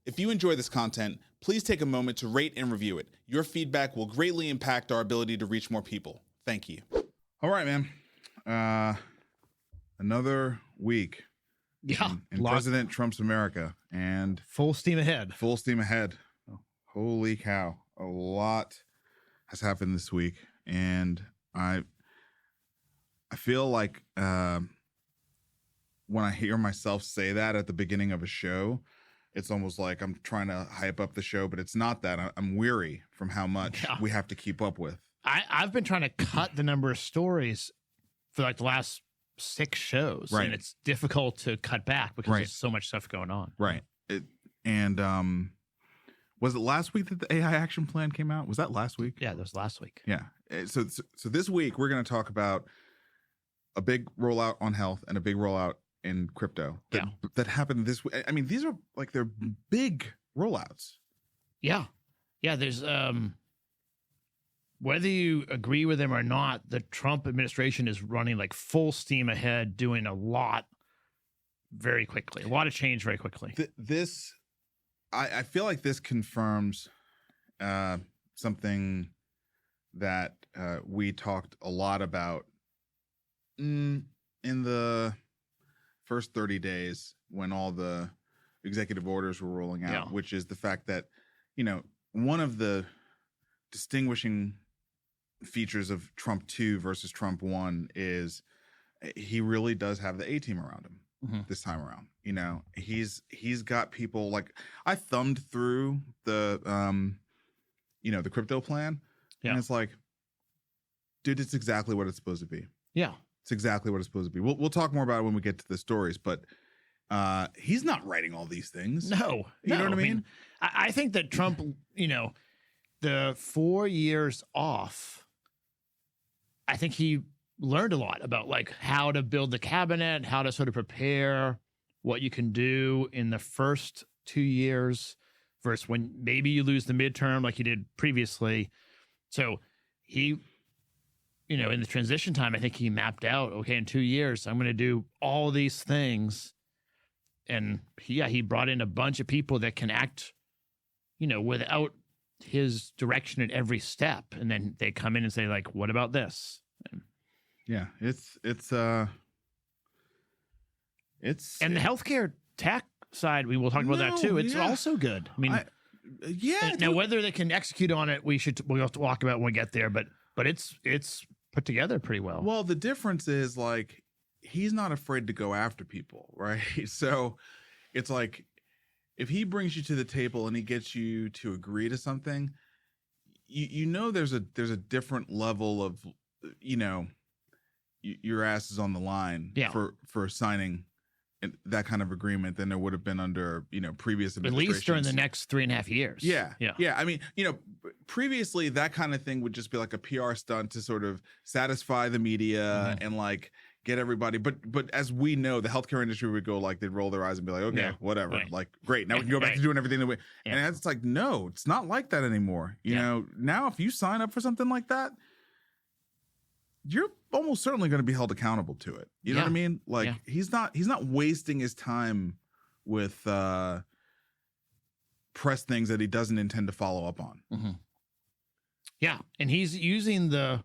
If you enjoy this content, please take a moment to rate and review it. Your feedback will greatly impact our ability to reach more people. Thank you. All right, man. Another week in President Trump's America, and full steam ahead. Full steam ahead. Oh, holy cow. A lot has happened this week, and I feel like when I hear myself say that at the beginning of a show, it's almost like I'm trying to hype up the show, but it's not that. I'm weary from how much we have to keep up with. I've been trying to cut the number of stories for like the last 6 shows, right? And it's difficult to cut back because there's so much stuff going on. Right. Was it last week that the AI action plan came out? Was that last week? Yeah, that was last week. Yeah. So this week we're going to talk about a big rollout on health and a big rollout in crypto that happened this week. I mean, these are like, they're big rollouts. Yeah. There's whether you agree with them or not, the Trump administration is running like full steam ahead, doing a lot very quickly, a lot of change very quickly. I feel like this confirms something that we talked a lot about in the first 30 days when all the executive orders were rolling out, which is the fact that, one of the distinguishing features of Trump 2 versus Trump 1 is he really does have the A-team around him this time around. He's got people like, I thumbed through the the crypto plan, and it's like, dude, it's exactly what it's supposed to be. Yeah. It's exactly what it's supposed to be. We'll talk more about it when we get to the stories, but he's not writing all these things. No. You know what I mean? I think that Trump, the 4 years off, I think he learned a lot about like how to build the cabinet, how to sort of prepare what you can do in the first 2 years versus when maybe you lose the midterm like you did previously. So he, in the transition time, I think he mapped out, okay, in 2 years, I'm going to do all these things. And he brought in a bunch of people that can act, without his direction at every step. And then they come in and say like, what about this? And it's and the healthcare tech side, we will talk about that too. It's also good. I mean, now whether they can execute on it, we'll have to talk about when we get there, but it's put together pretty well. Well, the difference is like, he's not afraid to go after people, right? So it's like, if he brings you to the table and he gets you to agree to something, there's a different level of, your ass is on the line for signing that kind of agreement than there would have been under, previous administrations. At least during the next 3.5 years. Yeah. I mean, previously that kind of thing would just be like a PR stunt to sort of satisfy the media and like get everybody. But as we know, the healthcare industry would go like, they'd roll their eyes and be like, okay, whatever. Right. Like, great. Now we can go back to doing everything the way. And it's like, no, it's not like that anymore. You know, now if you sign up for something like that, you're almost certainly going to be held accountable to it. You know what I mean? Like he's not wasting his time with press things that he doesn't intend to follow up on. Mm-hmm. Yeah. And he's using the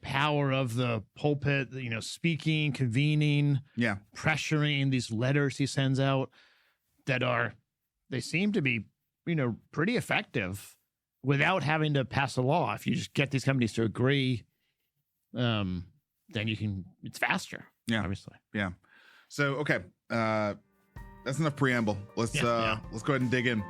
power of the pulpit, speaking, convening, pressuring, these letters he sends out they seem to be, pretty effective without having to pass a law. If you just get these companies to agree, then it's faster. Yeah. Obviously. Yeah. So, okay. That's enough preamble. Let's go ahead and dig in.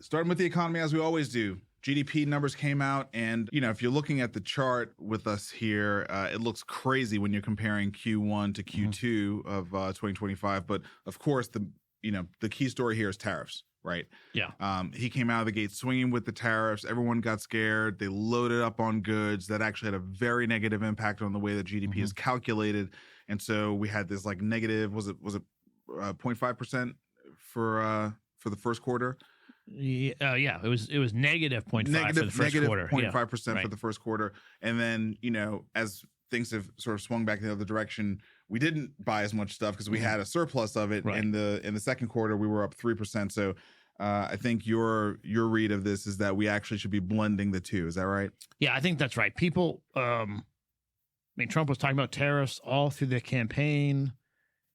Starting with the economy, as we always do, GDP numbers came out, and if you're looking at the chart with us here, it looks crazy when you're comparing Q1 to Q2 of 2025. But of course, the key story here is tariffs, right? Yeah. He came out of the gate swinging with the tariffs. Everyone got scared. They loaded up on goods. That actually had a very negative impact on the way that GDP is calculated. And so we had this like negative, was it 0.5% for the first quarter? Yeah, it was negative 0.5 for the first quarter. Negative 0.5% Right. for the first quarter. And then, as things have sort of swung back the other direction, we didn't buy as much stuff because we had a surplus of it. Right. In the second quarter, we were up 3%. So I think your read of this is that we actually should be blending the two. Is that right? Yeah, I think that's right. People, Trump was talking about tariffs all through the campaign.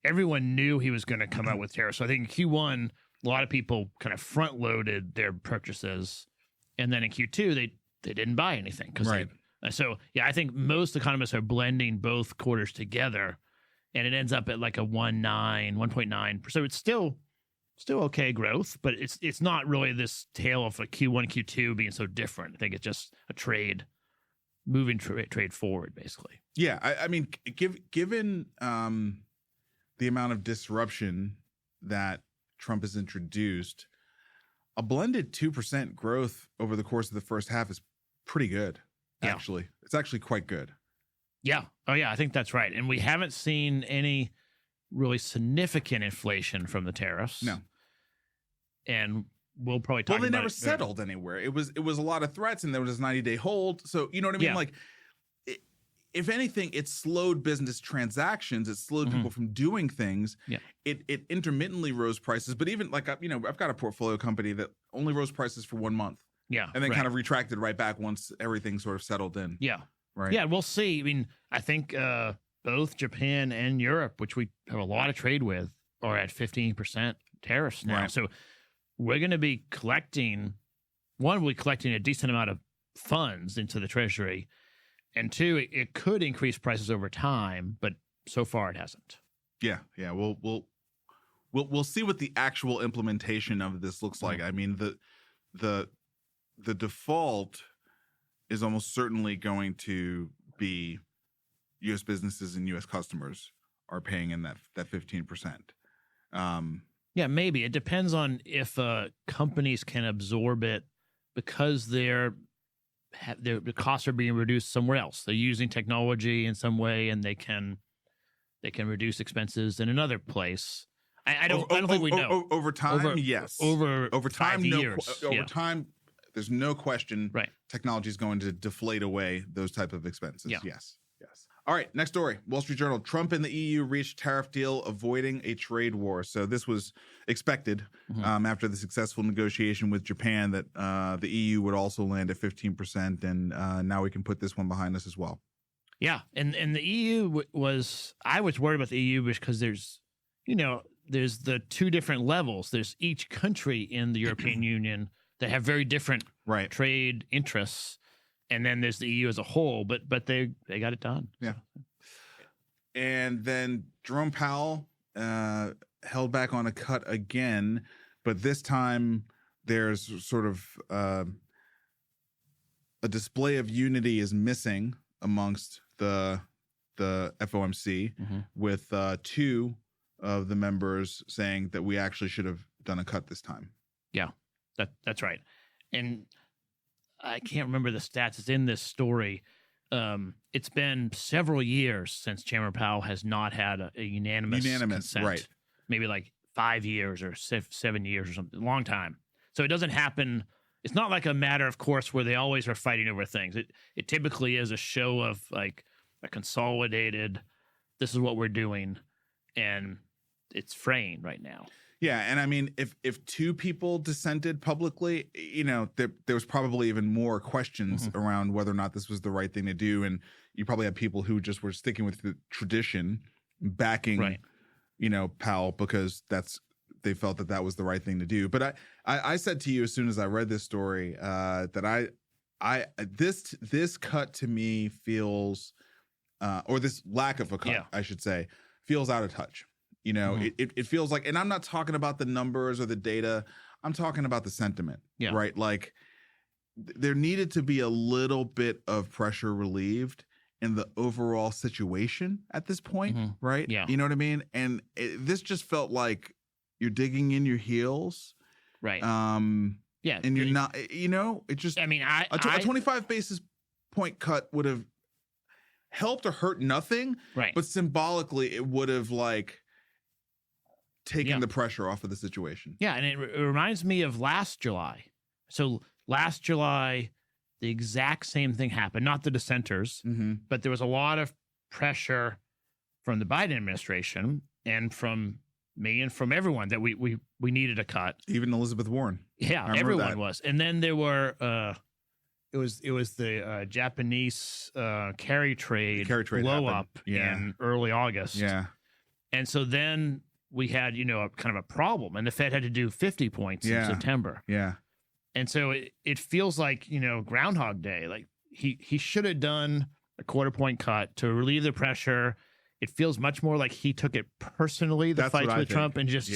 Everyone knew he was going to come out with tariffs. So I think in Q1, a lot of people kind of front loaded their purchases. And then in Q2, they didn't buy anything. Right. So, I think most economists are blending both quarters together, and it ends up at like a 1.9%. So it's still okay growth, but it's not really this tale of a Q1, Q2 being so different. I think it's just a trade, moving trade forward, basically. Yeah. I mean, given the amount of disruption that Trump has introduced, a blended 2% growth over the course of the first half is pretty good. Actually, it's actually quite good. Yeah. Oh, yeah. I think that's right. And we haven't seen any really significant inflation from the tariffs. No. And we'll probably talk about it. Well, they never settled anywhere. It was a lot of threats, and there was this 90-day hold. So, you know what I mean? Yeah. Like, if anything, it slowed business transactions. It slowed people from doing things. Yeah. It intermittently rose prices. But even like, I've got a portfolio company that only rose prices for 1 month. Yeah. And then kind of retracted right back once everything sort of settled in. Yeah. Right. Yeah, we'll see. I mean, I think both Japan and Europe, which we have a lot of trade with, are at 15% tariffs now. Right. So we're going to be collecting a decent amount of funds into the Treasury. And two, it could increase prices over time, but so far it hasn't. Yeah. Yeah. We'll see what the actual implementation of this looks like. I mean, the default is almost certainly going to be U.S. businesses and U.S. customers are paying in that 15%. Yeah, maybe. It depends on if companies can absorb it because their costs are being reduced somewhere else. They're using technology in some way, and they can reduce expenses in another place. I don't think we know. Over time, yes. Over time, 5 years. Over time, there's no question. Right. Technology is going to deflate away those type of expenses. Yeah. Yes. All right. Next story. Wall Street Journal. Trump and the EU reached tariff deal, avoiding a trade war. So this was expected after the successful negotiation with Japan that the EU would also land at 15%, and now we can put this one behind us as well. Yeah, and the EU I was worried about the EU because there's the two different levels. There's each country in the European Union that have very different trade interests, and then there's the EU as a whole. But they got it done. Yeah. And then Jerome Powell held back on a cut again, but this time there's sort of a display of unity is missing amongst the FOMC, with two of the members saying that we actually should have done a cut this time. Yeah, that's right. And I can't remember the stats. It's in this story. It's been several years since Chairman Powell has not had a unanimous consent. Right. Maybe like 5 years or 7 years or something. A long time. So it doesn't happen. It's not like a matter of course where they always are fighting over things. It typically is a show of like a consolidated, this is what we're doing, and it's fraying right now. Yeah, and I mean, if two people dissented publicly, there was probably even more questions around whether or not this was the right thing to do, and you probably have people who just were sticking with the tradition, backing, Powell because they felt that was the right thing to do. But I said to you as soon as I read this story that this cut to me feels, or this lack of a cut, I should say, feels out of touch. It feels like, and I'm not talking about the numbers or the data. I'm talking about the sentiment, right? Like there needed to be a little bit of pressure relieved in the overall situation at this point, right? Yeah. You know what I mean? And this just felt like you're digging in your heels. Right. Yeah. And you're not, it just, I mean, a 25 basis point cut would have helped or hurt nothing. Right. But symbolically, it would have taking the pressure off of the situation. Yeah, and it reminds me of last July. So last July, the exact same thing happened. Not the dissenters, but there was a lot of pressure from the Biden administration and from me and from everyone that we needed a cut. Even Elizabeth Warren. Yeah, everyone was. And then there were it was the Japanese carry trade blow up in early August. Yeah. And so then we had, a kind of a problem, and the Fed had to do 50 points in September. Yeah. And so it feels like, Groundhog Day. Like he should have done a quarter point cut to relieve the pressure. It feels much more like he took it personally, the fights with Trump, and just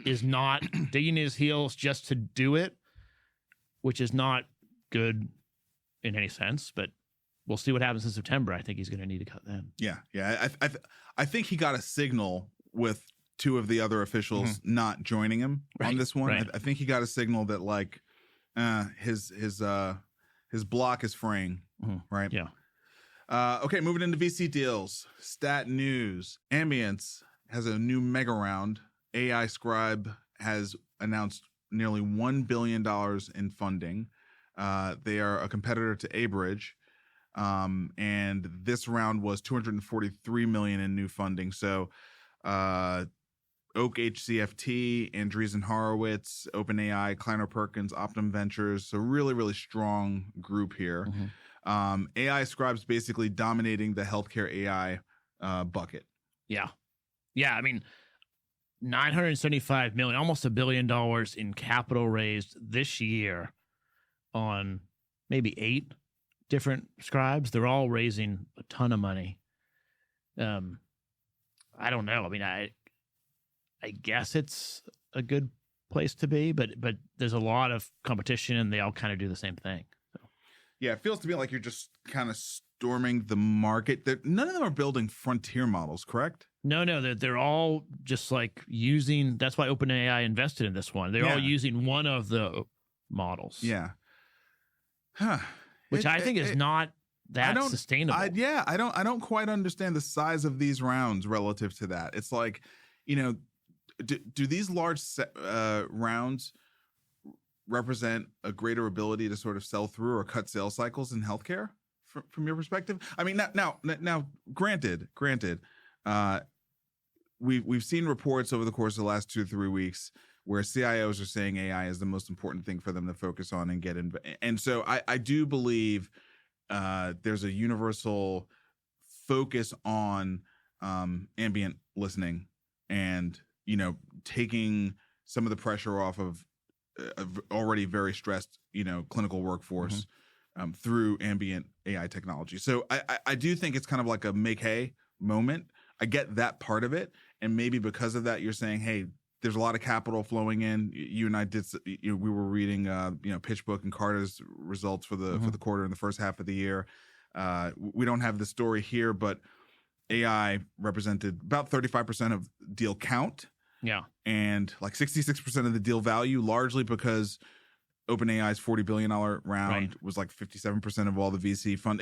is not digging his heels just to do it, which is not good in any sense. But we'll see what happens in September. I think he's going to need to cut then. Yeah. Yeah. I think he got a signal with two of the other officials not joining him on this one. Right. I think he got a signal that like his block is fraying. Right. Yeah. Okay, moving into VC deals. Stat news. Ambience has a new mega round. AI Scribe has announced nearly $1 billion in funding. They are a competitor to Abridge. And this round was $243 million in new funding. So Oak HCFT, Andreessen Horowitz, OpenAI, Kleiner Perkins, Optum Ventures. So really, really strong group here. AI Scribes basically dominating the healthcare AI bucket. Yeah. Yeah. I mean, $975 million, almost $1 billion in capital raised this year on maybe 8 different scribes. They're all raising a ton of money. I don't know. I mean, I guess it's a good place to be, but there's a lot of competition and they all kind of do the same thing. So. Yeah, it feels to me like you're just kind of storming the market. None of them are building frontier models, correct? No, they're all just like using. That's why OpenAI invested in this one. They're all using one of the models. Yeah. Which I think is not that sustainable. I don't quite understand the size of these rounds relative to that. It's like, do these large rounds represent a greater ability to sort of sell through or cut sales cycles in healthcare from your perspective? I mean, now, granted, we've seen reports over the course of the last 2 or 3 weeks where CIOs are saying AI is the most important thing for them to focus on and get in. And so I do believe there's a universal focus on ambient listening and, taking some of the pressure off of already very stressed, clinical workforce through ambient AI technology. So I do think it's kind of like a make hay moment. I get that part of it. And maybe because of that, you're saying, hey, there's a lot of capital flowing in. You and I did, we were reading, PitchBook and Carter's results for the quarter in the first half of the year. We don't have the story here, but AI represented about 35% of deal count. Yeah. And like 66% of the deal value, largely because OpenAI's $40 billion round was like 57% of all the VC fund.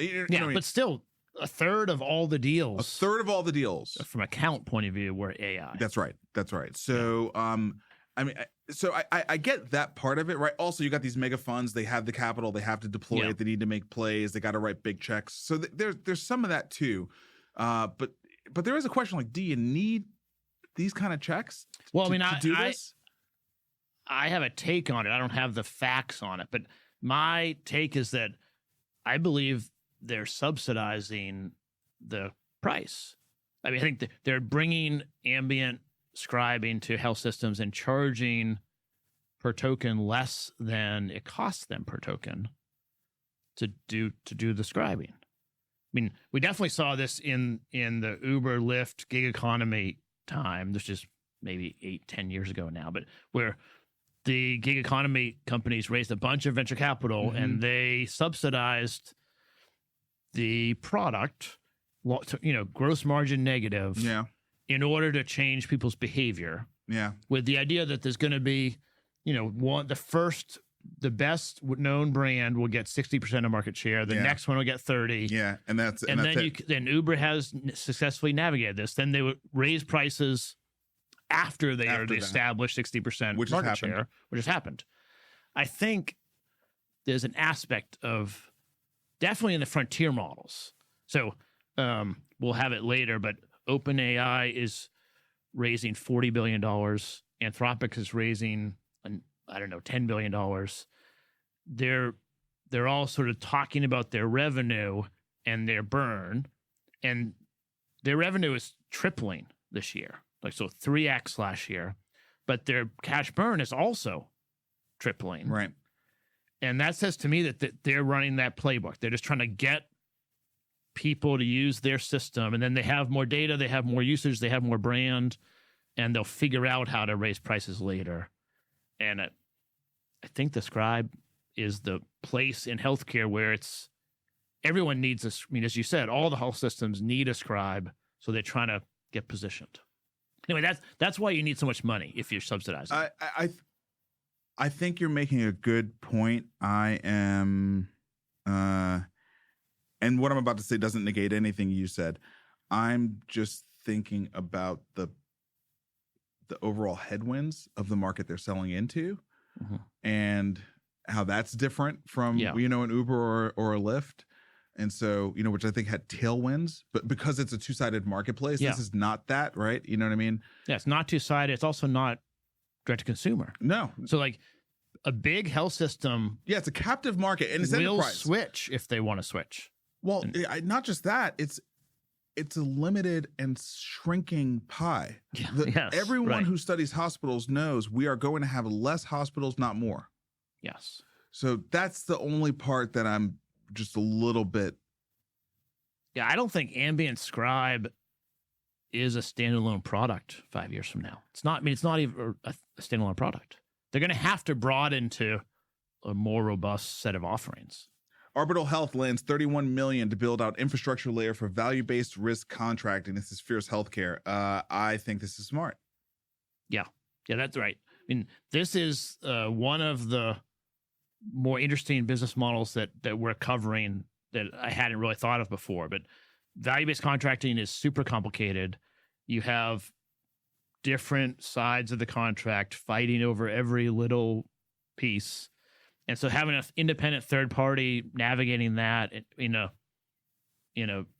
But still, a third of all the deals. A third of all the deals. From a count point of view were AI. That's right. So, I get that part of it, right? Also, you got these mega funds. They have the capital. They have to deploy it. They need to make plays. They got to write big checks. So there's some of that too. But there is a question like, do you need these kind of checks to do this? I have a take on it. I don't have the facts on it, but my take is that I believe they're subsidizing the price. I mean, I think they're bringing ambient scribing to health systems and charging per token less than it costs them per token to do the scribing. I mean, we definitely saw this in the Uber, Lyft, gig economy time. This is maybe 8-10 years ago now, but where the gig economy companies raised a bunch of venture capital and they subsidized the product, gross margin negative, in order to change people's behavior. Yeah. With the idea that there's going to be, the best known brand will get 60% of market share. The next one will get 30. Yeah, and then Uber has successfully navigated this. Then they would raise prices after they After already that. established 60% Which has market happened. share, which has happened. I think there's an aspect of definitely in the frontier models. So we'll have it later, but OpenAI is raising $40 billion. Anthropic is raising, $10 billion. They're all sort of talking about their revenue and their burn, and their revenue is tripling this year, like so 3x last year, but their cash burn is also tripling. Right. And that says to me that they're running that playbook. They're just trying to get people to use their system, and then they have more data, they have more usage, they have more brand, and they'll figure out how to raise prices later. And I think the Scribe is the place in healthcare where everyone needs this. I mean, as you said, all the health systems need a Scribe, so they're trying to get positioned. Anyway, that's why you need so much money if you're subsidizing. I think you're making a good point. I am, and what I'm about to say doesn't negate anything you said. I'm just thinking about the overall headwinds of the market they're selling into, and how that's different from an Uber or a Lyft. And so, which I think had tailwinds, but because it's a two-sided marketplace, this is not that, right? You know what I mean? Yeah, it's not two-sided. It's also not direct to consumer. No. So like a big health system, it's a captive market, and it's will enterprise. switch if they want to switch. Well, not just that, it's a limited and shrinking pie. Everyone who studies hospitals knows we are going to have less hospitals, not more. Yes. So that's the only part that I'm just a little bit. Yeah, I don't think Ambience Scribe is a standalone product 5 years from now. It's not. I mean, it's not even a standalone product. They're going to have to broaden to a more robust set of offerings. Arbital Health lands $31 million to build out infrastructure layer for value-based risk contracting. This is fierce healthcare. I think this is smart. Yeah, that's right. I mean, this is one of the more interesting business models that we're covering that I hadn't really thought of before. But value-based contracting is super complicated. You have different sides of the contract fighting over every little piece. And so having an independent third party navigating that in a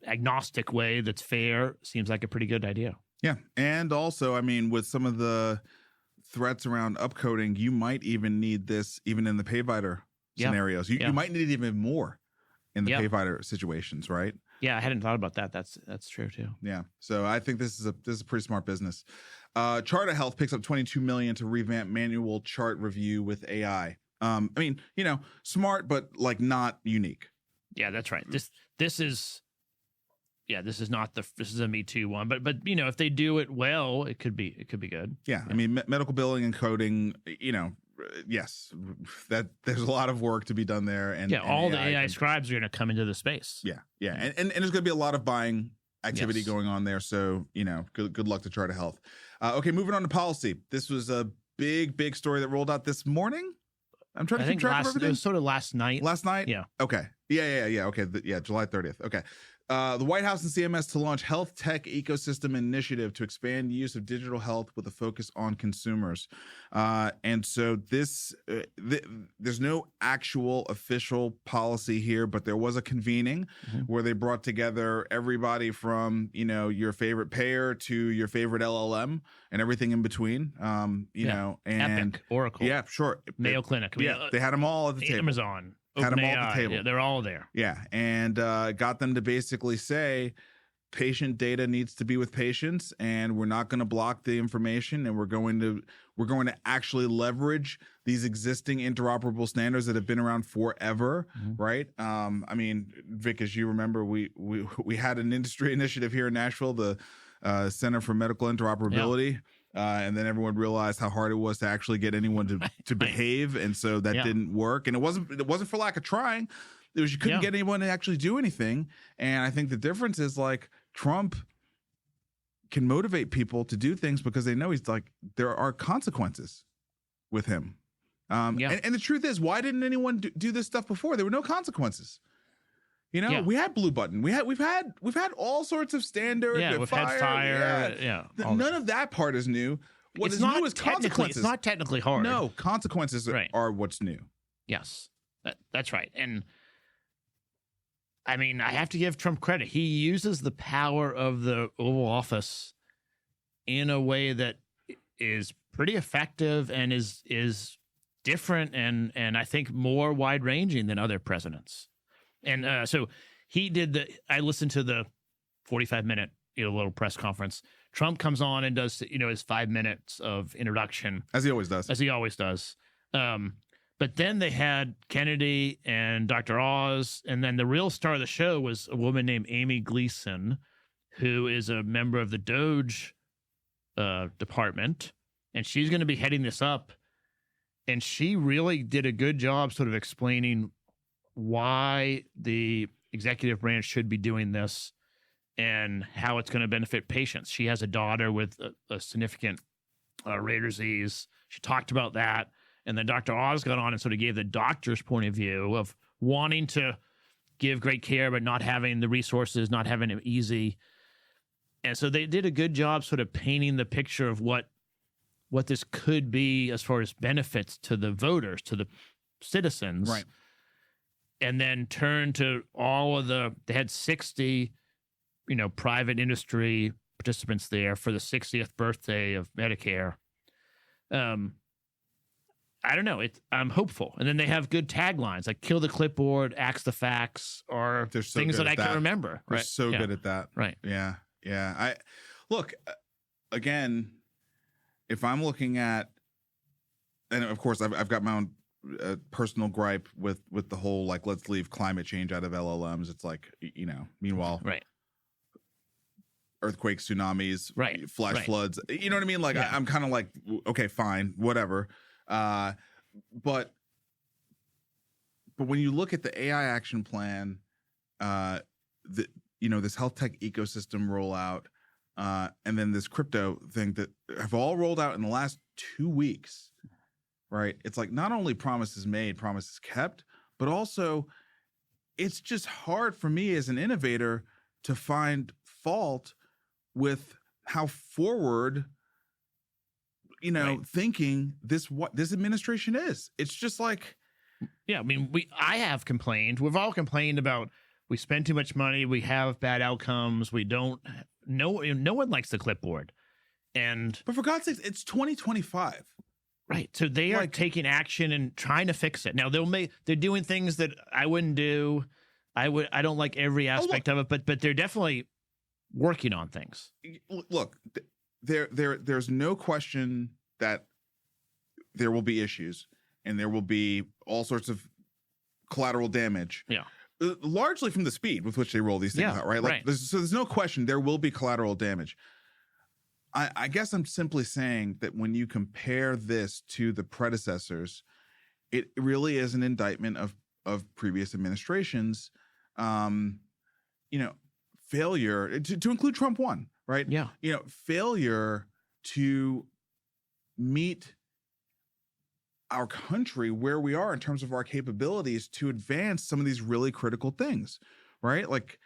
agnostic way that's fair seems like a pretty good idea. Yeah. And also, I mean, with some of the threats around upcoding, you might even need this even in the payvider scenarios. You might need it even more in the payvider situations, right? Yeah, I hadn't thought about that. That's true too. Yeah. So I think this is a pretty smart business. Charta Health picks up $22 million to revamp manual chart review with AI. I mean, smart, but like not unique. Yeah, that's right. This is not this is a Me Too one, but if they do it well, it could be good. Yeah. I mean, medical billing and coding, yes, that there's a lot of work to be done there. And all the AI scribes are going to come into the space. Yeah. And there's going to be a lot of buying activity going on there. So, good luck to Charta Health. Okay, moving on to policy. This was a big story that rolled out this morning. I'm trying to keep track of everything. It was sort of last night. Last night? Yeah. Okay. Yeah. Okay. July 30th. Okay. The White House and CMS to launch health tech ecosystem initiative to expand use of digital health with a focus on consumers. And so there's no actual official policy here, but there was a convening where they brought together everybody from, your favorite payer to your favorite LLM and everything in between. And Epic, Oracle. Yeah, sure. Mayo Clinic. They had them all at the table. Amazon. Had them all at the table. Yeah, they're all there. Yeah, and got them to basically say patient data needs to be with patients, and we're not going to block the information, and we're going to actually leverage these existing interoperable standards that have been around forever, right? I mean, Vic, as you remember, we had an industry initiative here in Nashville, the Center for Medical Interoperability. And then everyone realized how hard it was to actually get anyone to behave, and so that didn't work. And it wasn't for lack of trying; it was you couldn't get anyone to actually do anything. And I think the difference is like Trump can motivate people to do things because they know he's like there are consequences with him. And the truth is, why didn't anyone do this stuff before? There were no consequences. We had Blue Button. We've had all sorts of standards. Yeah, we've had Fire. None of that part is new. What it's is not new is consequences. It's not technically hard. No, consequences are what's new. Yes, that's right. And I mean, I have to give Trump credit. He uses the power of the Oval Office in a way that is pretty effective and is different and I think more wide ranging than other presidents. And so he did I listened to the 45-minute little press conference. Trump comes on and does his 5 minutes of introduction, as he always does. But then they had Kennedy and Dr. Oz, and then the real star of the show was a woman named Amy Gleason, who is a member of the DOJ department, and she's going to be heading this up. And she really did a good job sort of explaining why the executive branch should be doing this and how it's going to benefit patients. She has a daughter with a significant rare disease. She talked about that. And then Dr. Oz got on and sort of gave the doctor's point of view of wanting to give great care, but not having the resources, not having it easy. And so they did a good job sort of painting the picture of what this could be as far as benefits to the voters, to the citizens. Right. And then turn to they had 60, private industry participants there for the 60th birthday of Medicare. I don't know. I'm hopeful. And then they have good taglines like "Kill the clipboard," "Axe the facts," or things that I can remember. They're right? so good at that. Right. Yeah. Yeah. Look, again, if I'm looking at, and of course I've got my own personal gripe with the whole, like, let's leave climate change out of LLMs. It's like, meanwhile, right. Earthquakes, tsunamis, right. flash floods. You know what I mean? Like, I'm kind of like, okay, fine, whatever. But when you look at the AI action plan, this health tech ecosystem rollout, and then this crypto thing that have all rolled out in the last 2 weeks, right? It's like not only promises made, promises kept, but also it's just hard for me as an innovator to find fault with how forward thinking this administration is. It's just like, yeah, I mean, I have complained. We've all complained about we spend too much money, we have bad outcomes, we don't. No one likes the clipboard, but for God's sakes, it's 2025, right? So they are taking action and trying to fix it. Now they're doing things that I wouldn't do. I don't like every aspect of it, but they're definitely working on things. Look. There's no question that there will be issues and there will be all sorts of collateral damage. Yeah. Largely from the speed with which they roll these things out, right? Like, there's no question there will be collateral damage. I guess I'm simply saying that when you compare this to the predecessors, it really is an indictment of previous administrations. Failure to include Trump 1. Right? Yeah. Failure to meet our country where we are in terms of our capabilities to advance some of these really critical things, right? Like,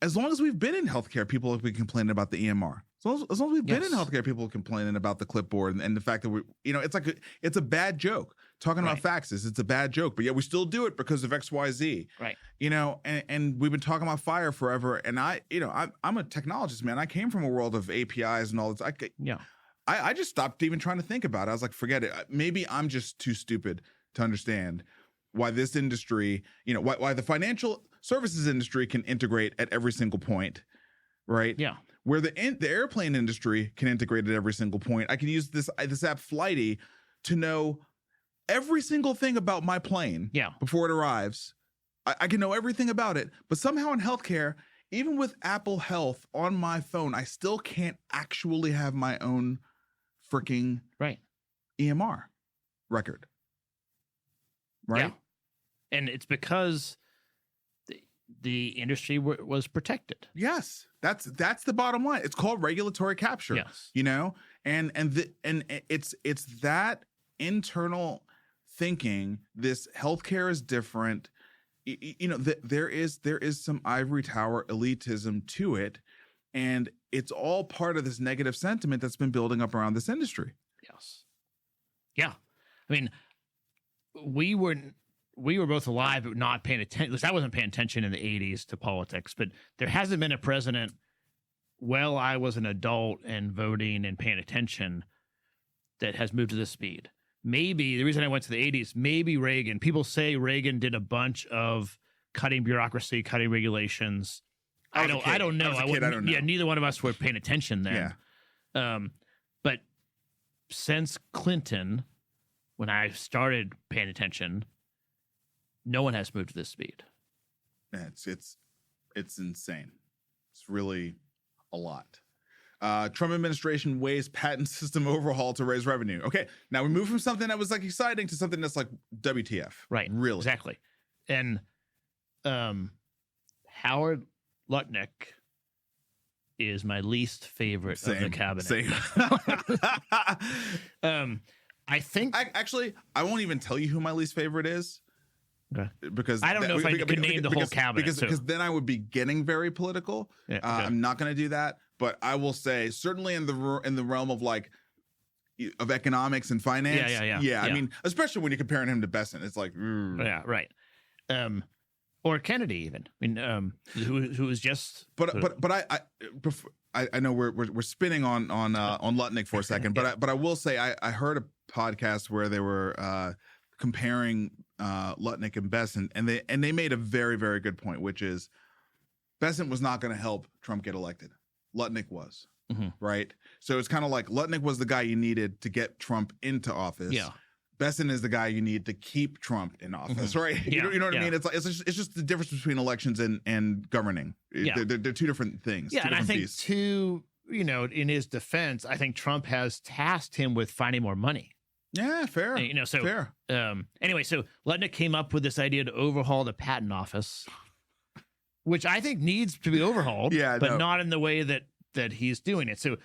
as long as we've been in healthcare, people have been complaining about the EMR. As long as we've been in healthcare, people are complaining about the clipboard and the fact that it's a bad joke. Talking about faxes, it's a bad joke, but yet we still do it because of XYZ. Right. And we've been talking about FHIR forever. And I'm a technologist, man. I came from a world of APIs and all this. I just stopped even trying to think about it. I was like, forget it. Maybe I'm just too stupid to understand why this industry, why the financial services industry can integrate at every single point, right? Yeah. Where the airplane industry can integrate at every single point. I can use this app Flighty to know every single thing about my plane before it arrives. I can know everything about it, but somehow in healthcare, even with Apple Health on my phone, I still can't actually have my own freaking EMR record. Right? Yeah. And it's because the industry was protected. Yes, that's the bottom line. It's called regulatory capture. Yes, and it's that internal thinking. This healthcare is different. There is some ivory tower elitism to it, And it's all part of this negative sentiment that's been building up around this industry. Yes. Yeah. I mean, we were both alive, but not paying attention. I wasn't paying attention in the 80s to politics, but there hasn't been a president while I was an adult and voting and paying attention that has moved to this speed. Maybe the reason I went to the 80s, maybe Reagan. People say Reagan did a bunch of cutting bureaucracy, cutting regulations. I don't know. I don't know. Yeah, neither one of us were paying attention then. Yeah. But since Clinton, when I started paying attention, no one has moved to this speed. Yeah, it's insane. It's really a lot. Trump administration weighs patent system overhaul to raise revenue. Okay, now we move from something that was like exciting to something that's like WTF. Right. Really. Exactly. And Howard Lutnick is my least favorite of the cabinet. Same. I think I won't even tell you who my least favorite is. Okay. Because I don't know if I could name the whole cabinet. Because then I would be getting very political. Yeah, okay. I'm not going to do that. But I will say, certainly in the realm of like of economics and finance. Yeah. I mean, especially when you're comparing him to Besson, it's like, yeah, right. Or Kennedy even. I mean, who was just. But I know we're spinning on Lutnick for a second, but I will say I heard a podcast where they were comparing Lutnick and Besson, and they made a very, very good point, which is Besson was not going to help Trump get elected. Lutnick was, right? So it's kind of like Lutnick was the guy you needed to get Trump into office. Yeah. Besson is the guy you need to keep Trump in office, right? Yeah, you know what I mean? It's like it's just the difference between elections and governing. Yeah. They're two different things. Yeah, and I think beasts. in his defense, I think Trump has tasked him with finding more money. Yeah, fair. Fair. Anyway, so Lutnick came up with this idea to overhaul the patent office, which I think needs to be overhauled, but not in the way that he's doing it. So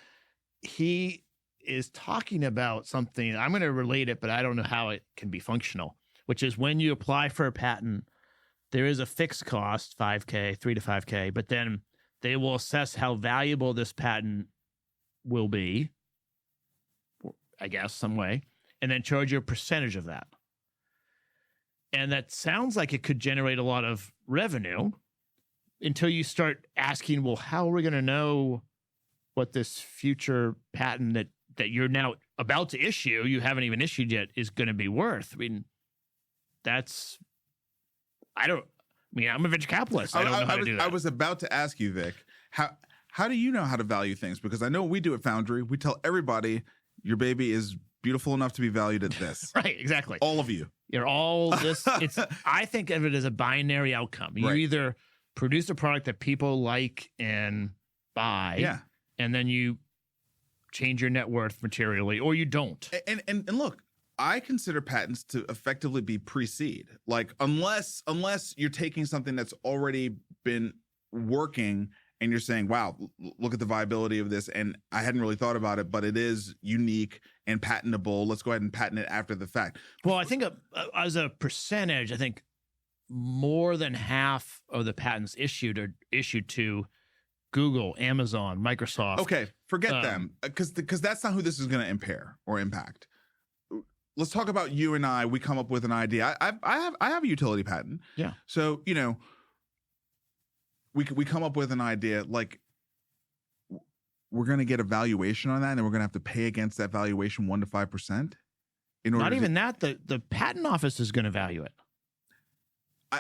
he is talking about something. I'm going to relate it, but I don't know how it can be functional, which is when you apply for a patent, there is a fixed cost, $5K, $3 to $5K, but then they will assess how valuable this patent will be, I guess, some way, and then charge you a percentage of that. And that sounds like it could generate a lot of revenue until you start asking, well, how are we going to know what this future patent that you're now about to issue, you haven't even issued yet, is going to be worth? I mean, I'm a venture capitalist. I don't know how to do that. I was about to ask you, Vic, how do you know how to value things? Because I know what we do at Foundry. We tell everybody your baby is beautiful enough to be valued at this. Right, exactly. All of you. You're all this. I think of it as a binary outcome. You either produce a product that people like and buy, and then you change your net worth materially, or you don't. And look, I consider patents to effectively be pre-seed. Like unless you're taking something that's already been working and you're saying, wow, look at the viability of this, and I hadn't really thought about it, but it is unique and patentable. Let's go ahead and patent it after the fact. Well, I think as a percentage, I think more than half of the patents issued are issued to Google, Amazon, Microsoft. Okay, forget them, because that's not who this is going to impair or impact. Let's talk about you and I. We come up with an idea. I have a utility patent. Yeah. So we come up with an idea, like we're going to get a valuation on that, and we're going to have to pay against that valuation 1% to 5%. Not even that. The patent office is going to value it.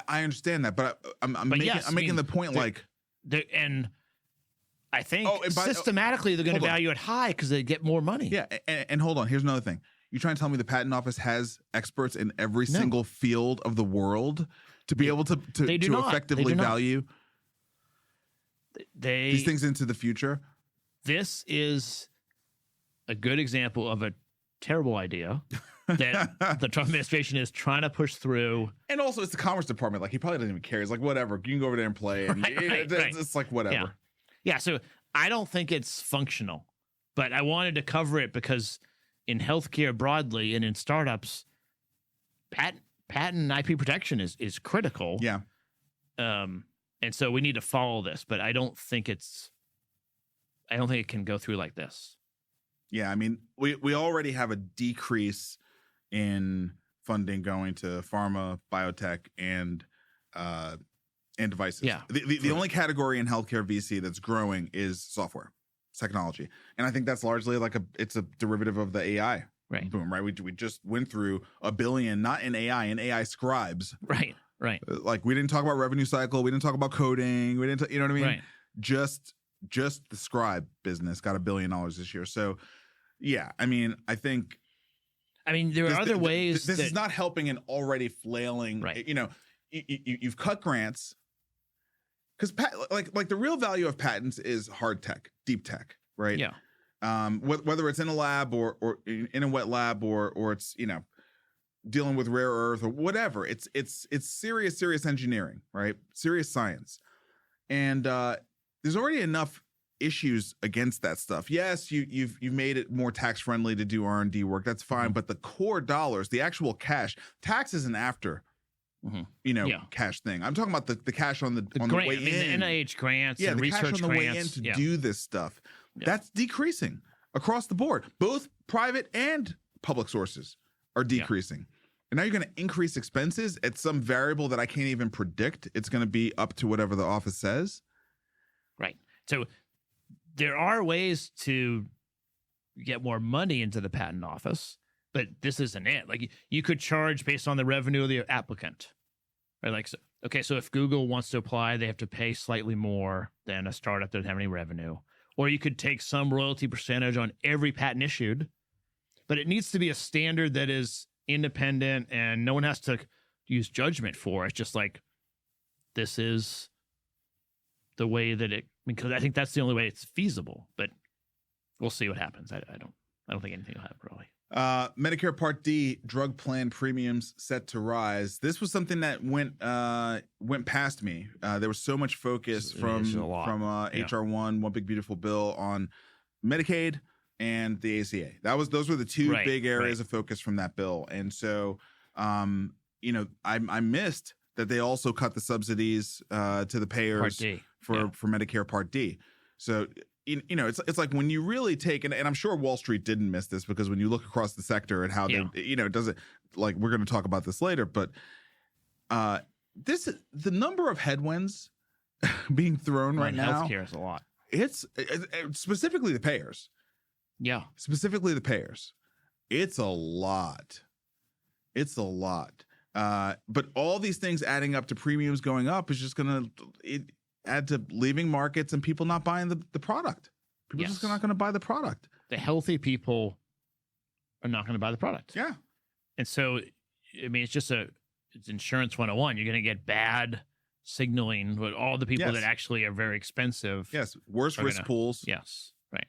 I understand that, but I'm making the point and I think systematically they're going to value it high because they get more money. Yeah, and hold on. Here's another thing. You're trying to tell me the patent office has experts in every single field of the world to be able to effectively value these things into the future? This is a good example of a terrible idea that the Trump administration is trying to push through. And also, it's the Commerce Department. Like, he probably doesn't even care. He's like, whatever. You can go over there and play. And it's like, whatever. Yeah, so I don't think it's functional. But I wanted to cover it because in healthcare broadly and in startups, patent and IP protection is critical. Yeah. And so we need to follow this. But I don't think it's I don't think it can go through like this. Yeah, I mean, we already have a decrease in funding going to pharma, biotech, and devices. Yeah. The only category in healthcare VC that's growing is software, technology, and I think that's largely like it's a derivative of the AI boom, right? We just went through $1 billion, not in AI, in AI Scribes. Right. Like we didn't talk about revenue cycle, we didn't talk about coding, we didn't, you know what I mean? Right. Just the Scribe business got $1 billion this year. So, yeah, I mean, there are other ways. This is not helping an already flailing. Right. You know, you've cut grants because like the real value of patents is hard tech, deep tech, right? Yeah. Whether it's in a lab or in a wet lab or it's, you know, dealing with rare earth or whatever, it's serious engineering, right? Serious science, and there's already enough issues against that stuff. Yes, you've made it more tax friendly to do R&D work. That's fine, but the core dollars, the actual cash, tax is an after. Cash thing. I'm talking about the cash on the grant, way in. The NIH grants, the research cash on the grants, way in to do this stuff. Yeah. That's decreasing across the board. Both private and public sources are decreasing. Yeah. And now you're going to increase expenses at some variable that I can't even predict. It's going to be up to whatever the office says. Right. So there are ways to get more money into the patent office, but this isn't it. Like you could charge based on the revenue of the applicant. Right? Like, so if Google wants to apply, they have to pay slightly more than a startup that doesn't have any revenue. Or you could take some royalty percentage on every patent issued, but it needs to be a standard that is independent and no one has to use judgment for. It's just like, this is the way that because I think that's the only way it's feasible, but we'll see what happens. I don't think anything will happen really. Medicare Part D drug plan premiums set to rise. This was something that went past me. There was so much focus from HR One Big Beautiful Bill on Medicaid and the ACA. Those were the two big areas of focus from that bill. And so, I missed that they also cut the subsidies to the payers for Medicare Part D. So, it's like when you really take, and I'm sure Wall Street didn't miss this because when you look across the sector at how they, it doesn't, like we're going to talk about this later, but the number of headwinds being thrown right now. Healthcare is a lot. It's specifically the payers. Yeah. Specifically the payers. It's a lot. But all these things adding up to premiums going up is just going to add to leaving markets and people not buying the product. People just not going to buy the product. The healthy people are not going to buy the product. Yeah. And so, it's insurance 101. You're going to get bad signaling with all the people that actually are very expensive. Yes. Worse risk pools. Yes. Right.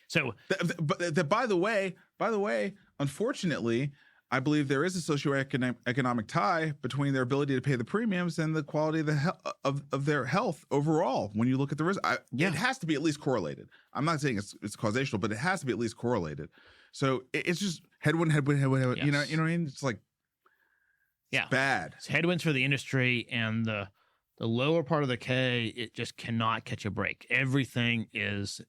So, but by the way, unfortunately, I believe there is a socioeconomic tie between their ability to pay the premiums and the quality of their health overall. When you look at the risk, it has to be at least correlated. I'm not saying it's causational, but it has to be at least correlated. So it's just headwind. Yes. You know what I mean? It's like it's bad. It's headwinds for the industry, and the lower part of the K, it just cannot catch a break. Everything is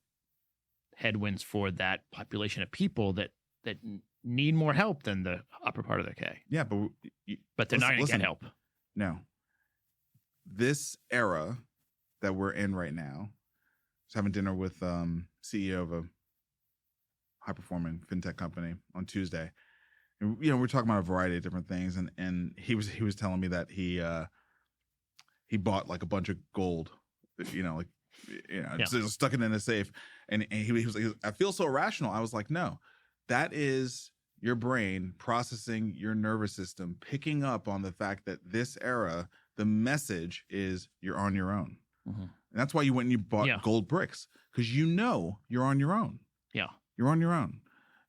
headwinds for that population of people that need more help than the upper part of the K. Yeah, but they're not going to get help. No. This era that we're in right now, I was having dinner with CEO of a high-performing fintech company on Tuesday. And, we're talking about a variety of different things, and he was telling me that he bought like a bunch of gold, stuck it in a safe, and he was like, I feel so irrational. I was like, no, that is your brain processing your nervous system, picking up on the fact that this era, the message is you're on your own. Mm-hmm. And that's why you went and you bought gold bricks, because you're on your own. Yeah. You're on your own,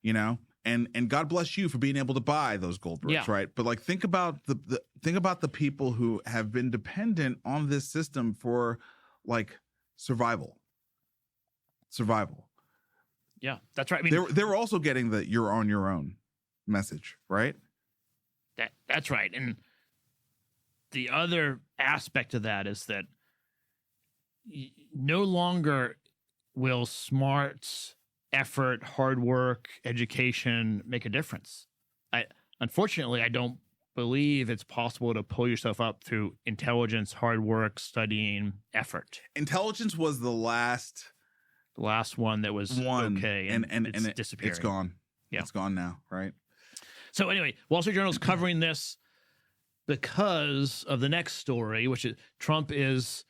and God bless you for being able to buy those gold bricks, right? But like, think about the people who have been dependent on this system for like survival. Yeah, that's right. They're also getting the "you're on your own" message, right? That's right. And the other aspect of that is that no longer will smarts, effort, hard work, education make a difference? Unfortunately, I don't believe it's possible to pull yourself up through intelligence, hard work, studying, effort. Intelligence was the last one that was one, okay, and it's disappearing. It's gone. Yeah. It's gone now, right? So anyway, Wall Street Journal's covering this because of the next story, which is Trump is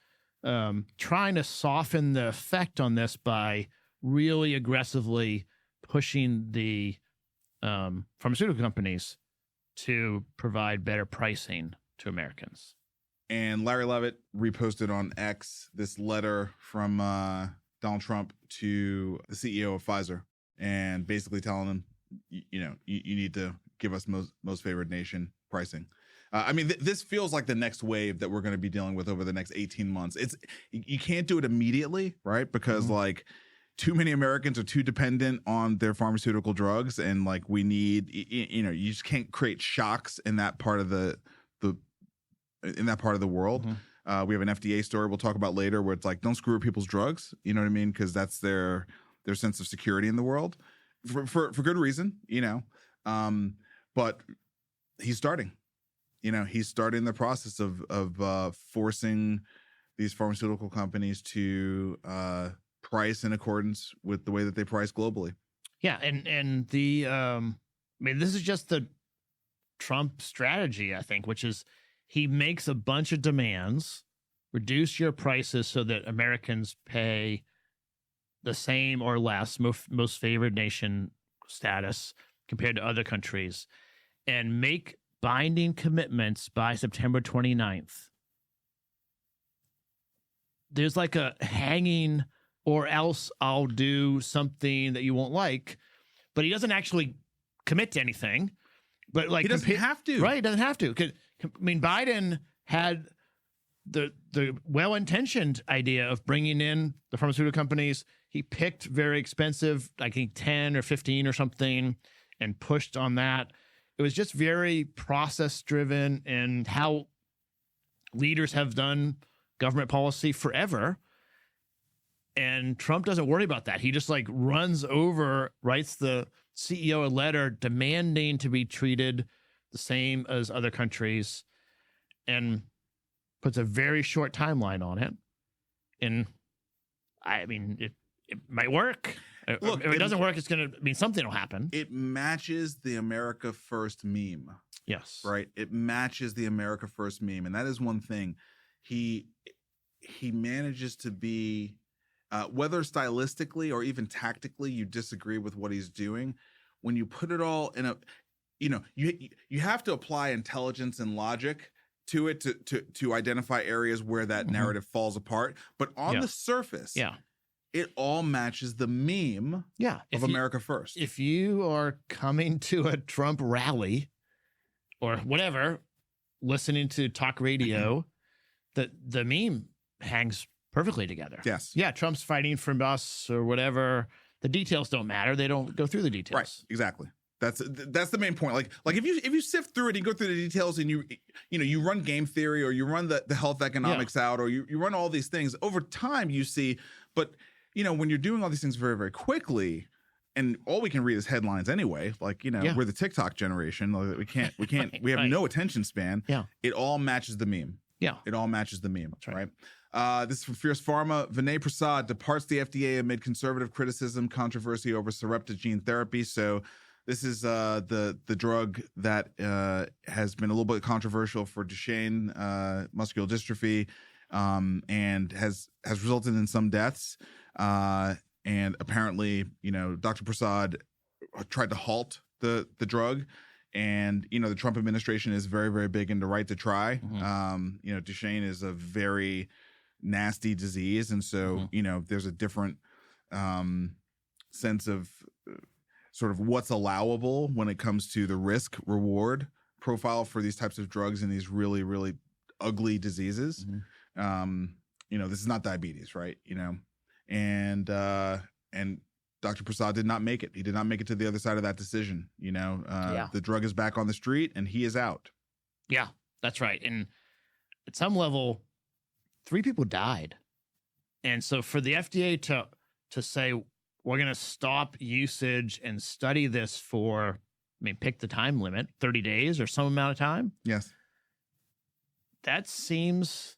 trying to soften the effect on this by really aggressively pushing the pharmaceutical companies to provide better pricing to Americans. And Larry Levitt reposted on X this letter from Donald Trump to the CEO of Pfizer, and basically telling him, you need to give us most favored nation pricing. I mean, this feels like the next wave that we're going to be dealing with over the next 18 months. You can't do it immediately, right? Because like too many Americans are too dependent on their pharmaceutical drugs, and like we need, you just can't create shocks in that part of the world. We have an FDA story we'll talk about later where it's like, don't screw with people's drugs. You know what I mean? Because that's their sense of security in the world for good reason, but he's starting. He's starting the process of forcing these pharmaceutical companies to price in accordance with the way that they price globally. Yeah, and the this is just the Trump strategy, I think, which is he makes a bunch of demands, reduce your prices so that Americans pay the same or less, most favored nation status compared to other countries, and make binding commitments by September 29th. There's like a hanging, or else I'll do something that you won't like, but he doesn't actually commit to anything. But like he doesn't have to, right? He doesn't have to. Biden had the well-intentioned idea of bringing in the pharmaceutical companies. He picked very expensive, I think 10 or 15 or something, and pushed on that. It was just very process-driven, and how leaders have done government policy forever. And Trump doesn't worry about that. He just like runs over, writes the CEO a letter demanding to be treated the same as other countries, and puts a very short timeline on it. And I mean, it might work. Look, if it doesn't work, it's going to mean something will happen. It matches the America First meme. Yes. Right? It matches the America First meme. And that is one thing. He manages to be, whether stylistically or even tactically you disagree with what he's doing, when you put it all in a, you have to apply intelligence and logic to it to identify areas where that narrative falls apart. But on the surface, it all matches the meme of America First. If you are coming to a Trump rally or whatever, listening to talk radio, the meme hangs perfectly together. Yes. Yeah, Trump's fighting for us or whatever. The details don't matter. They don't go through the details. Right. Exactly. That's the main point. Like if you sift through it and you go through the details and you run game theory, or you run the health economics out, or you run all these things over time, you see, but when you're doing all these things very, very quickly, and all we can read is headlines anyway, like, we're the TikTok generation. Like, we have no attention span. Yeah. It all matches the meme. Yeah. It all matches the meme. That's right. This is from Fierce Pharma. Vinay Prasad departs the FDA amid conservative criticism, controversy over Sarepta gene therapy. So this is the drug that has been a little bit controversial for Duchenne muscular dystrophy, and has resulted in some deaths. And apparently, Dr. Prasad tried to halt the drug. And, the Trump administration is very, very big into right to try. Duchenne is a very nasty disease. And so, there's a different sense of sort of what's allowable when it comes to the risk reward profile for these types of drugs in these really, really ugly diseases. This is not diabetes, right? And Dr. Prasad did not make it. He did not make it to the other side of that decision. The drug is back on the street and he is out. Yeah, that's right. And at some level, 3 people died. And so for the FDA to to say we're going to stop usage and study this for, pick the time limit, 30 days or some amount of time. Yes. That seems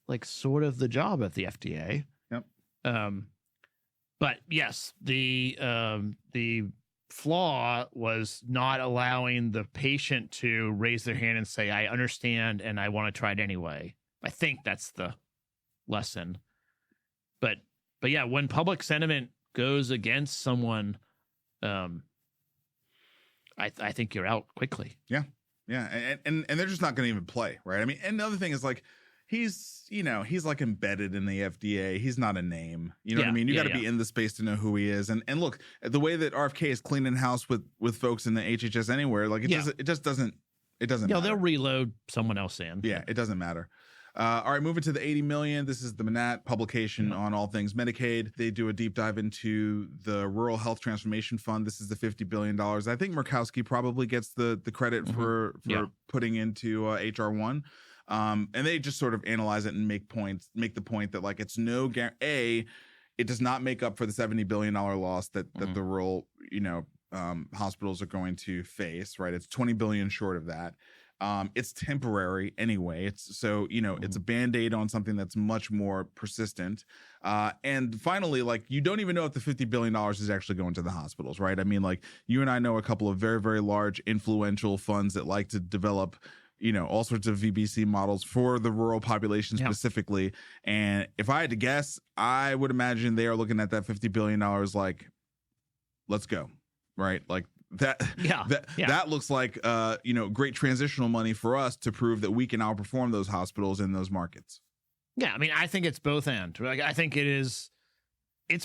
like sort of the job of the FDA. Yep. But yes, the flaw was not allowing the patient to raise their hand and say, I understand and I want to try it anyway. I think that's the lesson. But yeah, when public sentiment goes against someone, I think you're out quickly. Yeah. Yeah. And they're just not going to even play, right? And the other thing is like, he's like embedded in the FDA. He's not a name. You know what I mean? You got to be in the space to know who he is. And look, the way that RFK is cleaning house with folks in the HHS anywhere, like it just doesn't matter. They'll reload someone else in. Yeah, it doesn't matter. All right, moving to the 80 million. This is the Manat publication on all things Medicaid. They do a deep dive into the Rural Health Transformation Fund. This is the $50 billion. I think Murkowski probably gets the credit for putting into HR1. And they just sort of analyze it and make the point that like it's it does not make up for the $70 billion loss that the rural hospitals are going to face, right? It's 20 billion short of that. It's temporary anyway. It's a Band-Aid on something that's much more persistent. And finally, like you don't even know if the $50 billion is actually going to the hospitals, right? Like you and I know a couple of very, very large influential funds that like to develop all sorts of VBC models for the rural population specifically. And if I had to guess, I would imagine they are looking at that $50 billion like, let's go, right? Like that looks like, great transitional money for us to prove that we can outperform those hospitals in those markets. Yeah. I think it's both end. Like, I think it's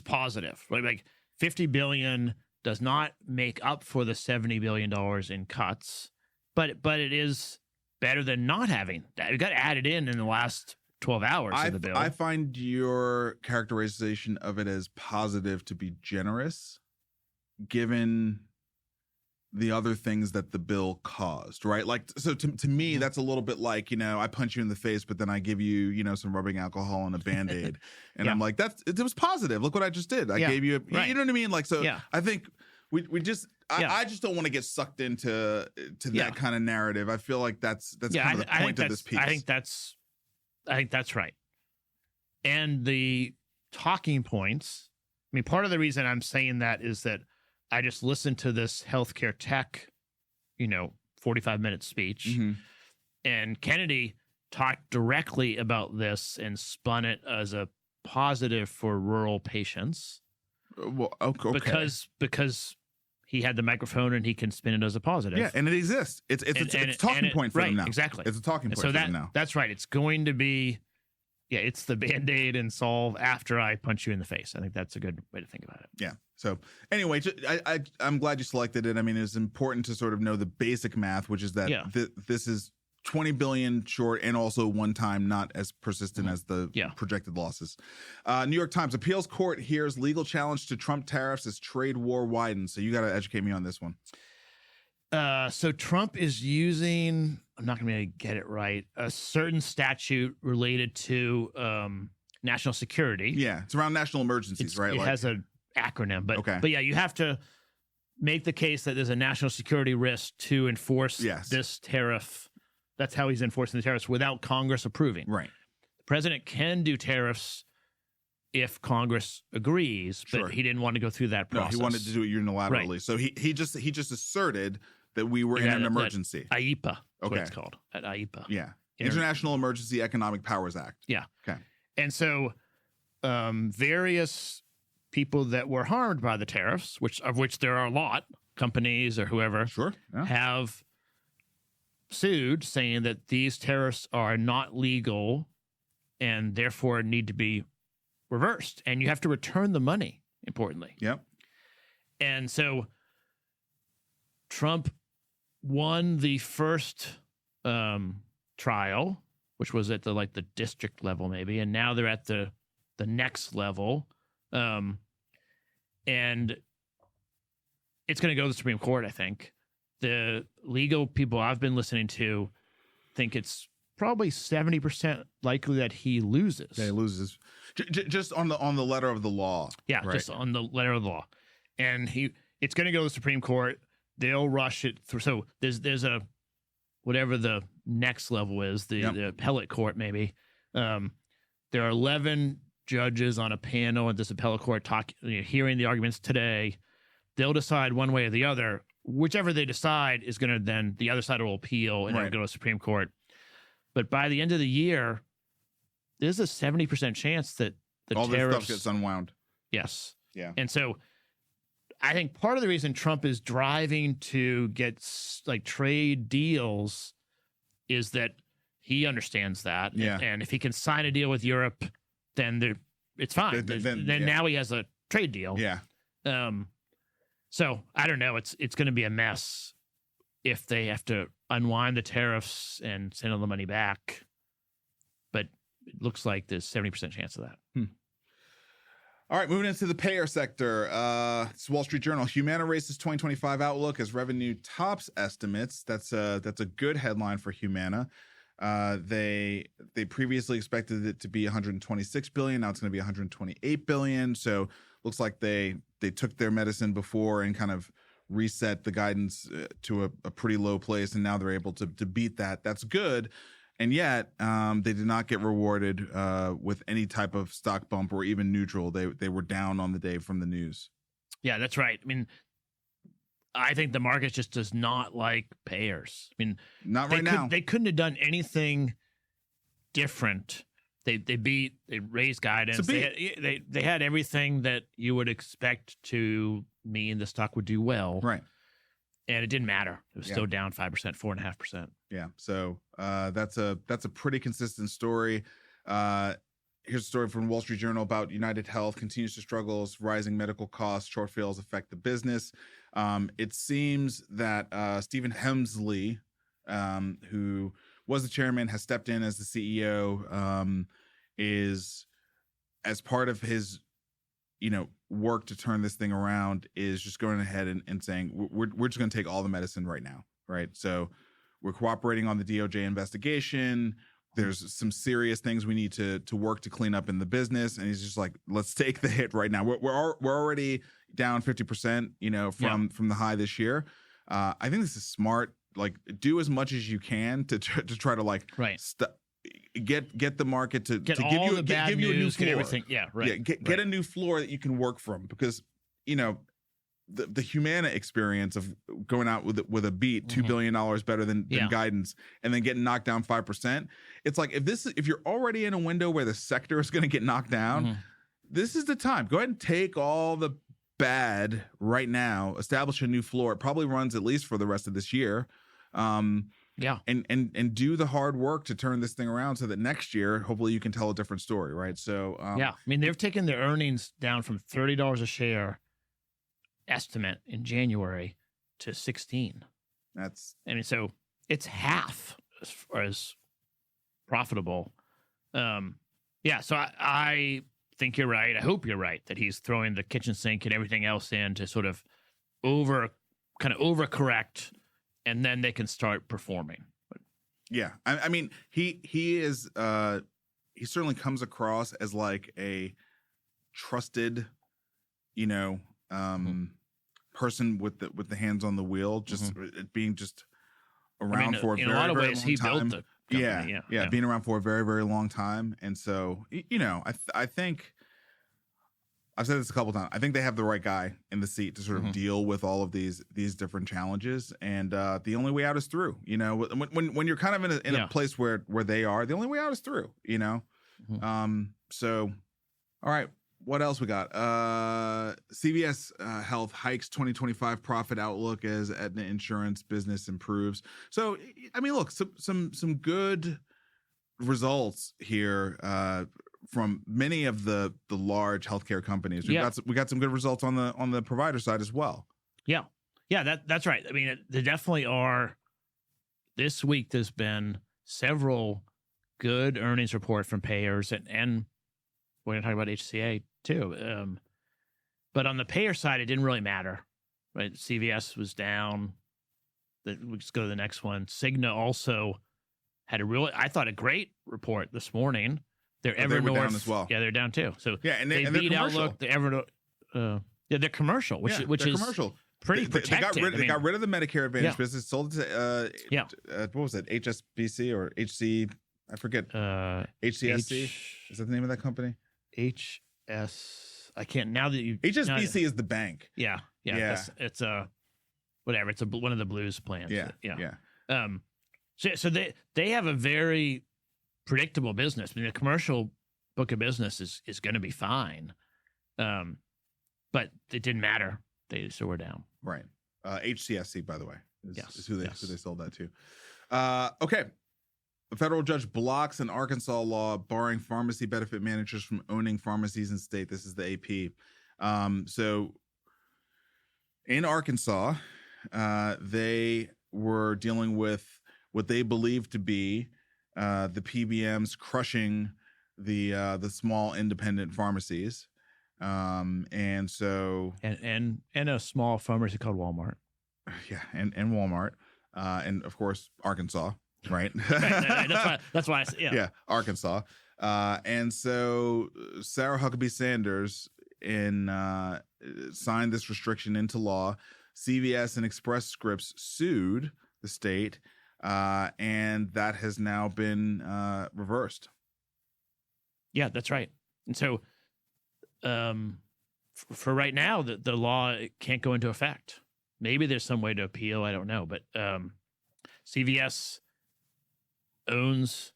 positive, right? Like 50 billion does not make up for the $70 billion in cuts, but it is better than not having that. It got added in the last 12 hours of the bill. I find your characterization of it as positive to be generous, given the other things that the bill caused, right? Like, so to me, that's a little bit like, I punch you in the face, but then I give you, some rubbing alcohol and a Band-Aid. And I'm like, it was positive. Look what I just did. I gave you, you know what I mean? Like, so I think we just, I just don't want to get sucked into that kind of narrative. I feel like that's kind of the point of this piece. I think that's right. And the talking points, part of the reason I'm saying that is that I just listened to this healthcare tech, 45-minute speech, and Kennedy talked directly about this and spun it as a positive for rural patients. Well, okay. Because he had the microphone and he can spin it as a positive. Yeah, and it exists. It's a talking point for them now. Exactly. It's a talking point for them now. That's right. It's going to be, it's the Band-Aid and solve after I punch you in the face. I think that's a good way to think about it. Yeah. So anyway, I'm glad you selected it. It's important to sort of know the basic math, which is that this is 20 billion short and also one time not as persistent as the projected losses. New York Times appeals court hears legal challenge to Trump tariffs as trade war widens. So you got to educate me on this one. So Trump is using, I'm not going to be able to get it right, a certain statute related to national security. Yeah, it's around national emergencies, right? It has an acronym, but yeah, you have to make the case that there's a national security risk to enforce this tariff. That's how he's enforcing the tariffs without Congress approving. Right. The president can do tariffs if Congress agrees, but he didn't want to go through that process. No, he wanted to do it unilaterally. Right. So he just asserted that we were in an emergency. IEPA, what it's called. At IEPA. Yeah. International Emergency Economic Powers Act. Yeah. Okay. And so various people that were harmed by the tariffs, of which there are a lot, companies or whoever, have sued saying that these tariffs are not legal and therefore need to be reversed. And you have to return the money, importantly. Yep. And so Trump won the first trial, which was at the district level maybe, and now they're at the next level. And it's going to go to the Supreme Court, I think. The legal people I've been listening to think it's probably 70% likely that he loses. Yeah, he loses. Just on the letter of the law. Yeah, right? just on the letter of the law. And it's going to go to the Supreme Court. They'll rush it through. So there's a whatever the next level is, the appellate court maybe. There are 11 judges on a panel at this appellate court hearing the arguments today. They'll decide one way or the other. Whichever they decide is going to then the other side will appeal and it'll go to the Supreme Court. But by the end of the year, there's a 70% chance that the all tariffs, this stuff gets unwound. Yes. Yeah. And so I think part of the reason Trump is driving to get like trade deals is that he understands that. Yeah. And if he can sign a deal with Europe, then it's fine. Then now he has a trade deal. Yeah. So I don't know. It's going to be a mess if they have to unwind the tariffs and send all the money back. But it looks like there's 70% chance of that. All right, moving into the payer sector. It's Wall Street Journal. Humana raises 2025 outlook as revenue tops estimates. That's a good headline for Humana. They previously expected it to be 126 billion. Now it's going to be 128 billion. So looks like they took their medicine before and kind of reset the guidance to a pretty low place, and now they're able to beat that. That's good. And yet, they did not get rewarded with any type of stock bump or even neutral. They were down on the day from the news. Yeah, that's right. I mean, I think the market just does not like payers. I mean, not right now. They couldn't have done anything different. They raised guidance. They had everything that you would expect to mean the stock would do well. Right. And it didn't matter. It was still down 5%, 4.5%. Yeah. So that's a pretty consistent story. Here's a story from Wall Street Journal about UnitedHealth continues to struggle as rising medical costs, shortfalls affect the business. It seems that Stephen Hemsley, who was the chairman, has stepped in as the CEO, is as part of his work to turn this thing around, is just going ahead and saying we're just going to take all the medicine right now, right? So we're cooperating on the DOJ investigation. There's some serious things we need to work to clean up in the business, and he's just like, let's take the hit right now. We're already down 50%, from the high this year. I think this is smart. Like, do as much as you can to try to get the market to give you a new floor. Get everything. Yeah, right. Yeah, get a new floor that you can work from, because the Humana experience of going out with a beat, $2 billion better than guidance, and then getting knocked down 5%. It's like if you're already in a window where the sector is going to get knocked down, this is the time. Go ahead and take all the bad right now, establish a new floor. It probably runs at least for the rest of this year. And do the hard work to turn this thing around so that next year, hopefully, you can tell a different story, right? So I mean, they've taken their earnings down from $30 a share estimate in January to 16. So it's half as far as profitable. So I think you're right. I hope you're right that he's throwing the kitchen sink and everything else in to sort of overcorrect, and then they can start performing. Yeah. I mean, he is he certainly comes across as like a trusted, person with the hands on the wheel, just being just around for a very, in a lot of very ways, long he time. built the company. Yeah, being around for a very, very long time. And so, I think I've said this a couple of times. I think they have the right guy in the seat to sort of deal with all of these different challenges. And the only way out is through. When you're kind of in a place where they are, the only way out is through. So, all right. What else we got? CVS Health hikes 2025 profit outlook as Aetna insurance business improves. So, I mean, look, some good results here from many of the large healthcare companies. We got some good results on the provider side as well. Yeah, that's right. I mean, there definitely are. This week, there's been several good earnings report from payers, and we're going to talk about HCA too. But on the payer side, it didn't really matter, right? CVS was down. We just go to the next one. Cigna also had a great report this morning. Their But they were Evernorth down as well. Yeah, they're down too. So Yeah, and they they're beat commercial. Outlook. The Evernorth. Yeah, they're commercial, which they're is commercial. pretty They protected. they got rid of the Medicare Advantage Yeah. business, sold it to what was it? HSBC or HC? I forget. HCSC is that the name of that company? I can't now that you HSBC is the bank. Yeah. It's a whatever. It's one of the blues plans. Yeah. So they have a very predictable business. I mean, the commercial book of business is going to be fine, but it didn't matter. They still were down. Right. HCSC, by the way, is who they sold that to. Okay. A federal judge blocks an Arkansas law barring pharmacy benefit managers from owning pharmacies in state. This is the AP. So in Arkansas, they were dealing with what they believed to be the PBMs crushing the small independent pharmacies. And so and a small pharmacy called Walmart. Yeah, and Walmart. And of course Arkansas. Right. That's why. Yeah. Arkansas. And so Sarah Huckabee Sanders signed this restriction into law. CVS and Express Scripts sued the state, and that has now been reversed. Yeah, that's right. And so, for right now, the law can't go into effect. Maybe there's some way to appeal. I don't know, but CVS owns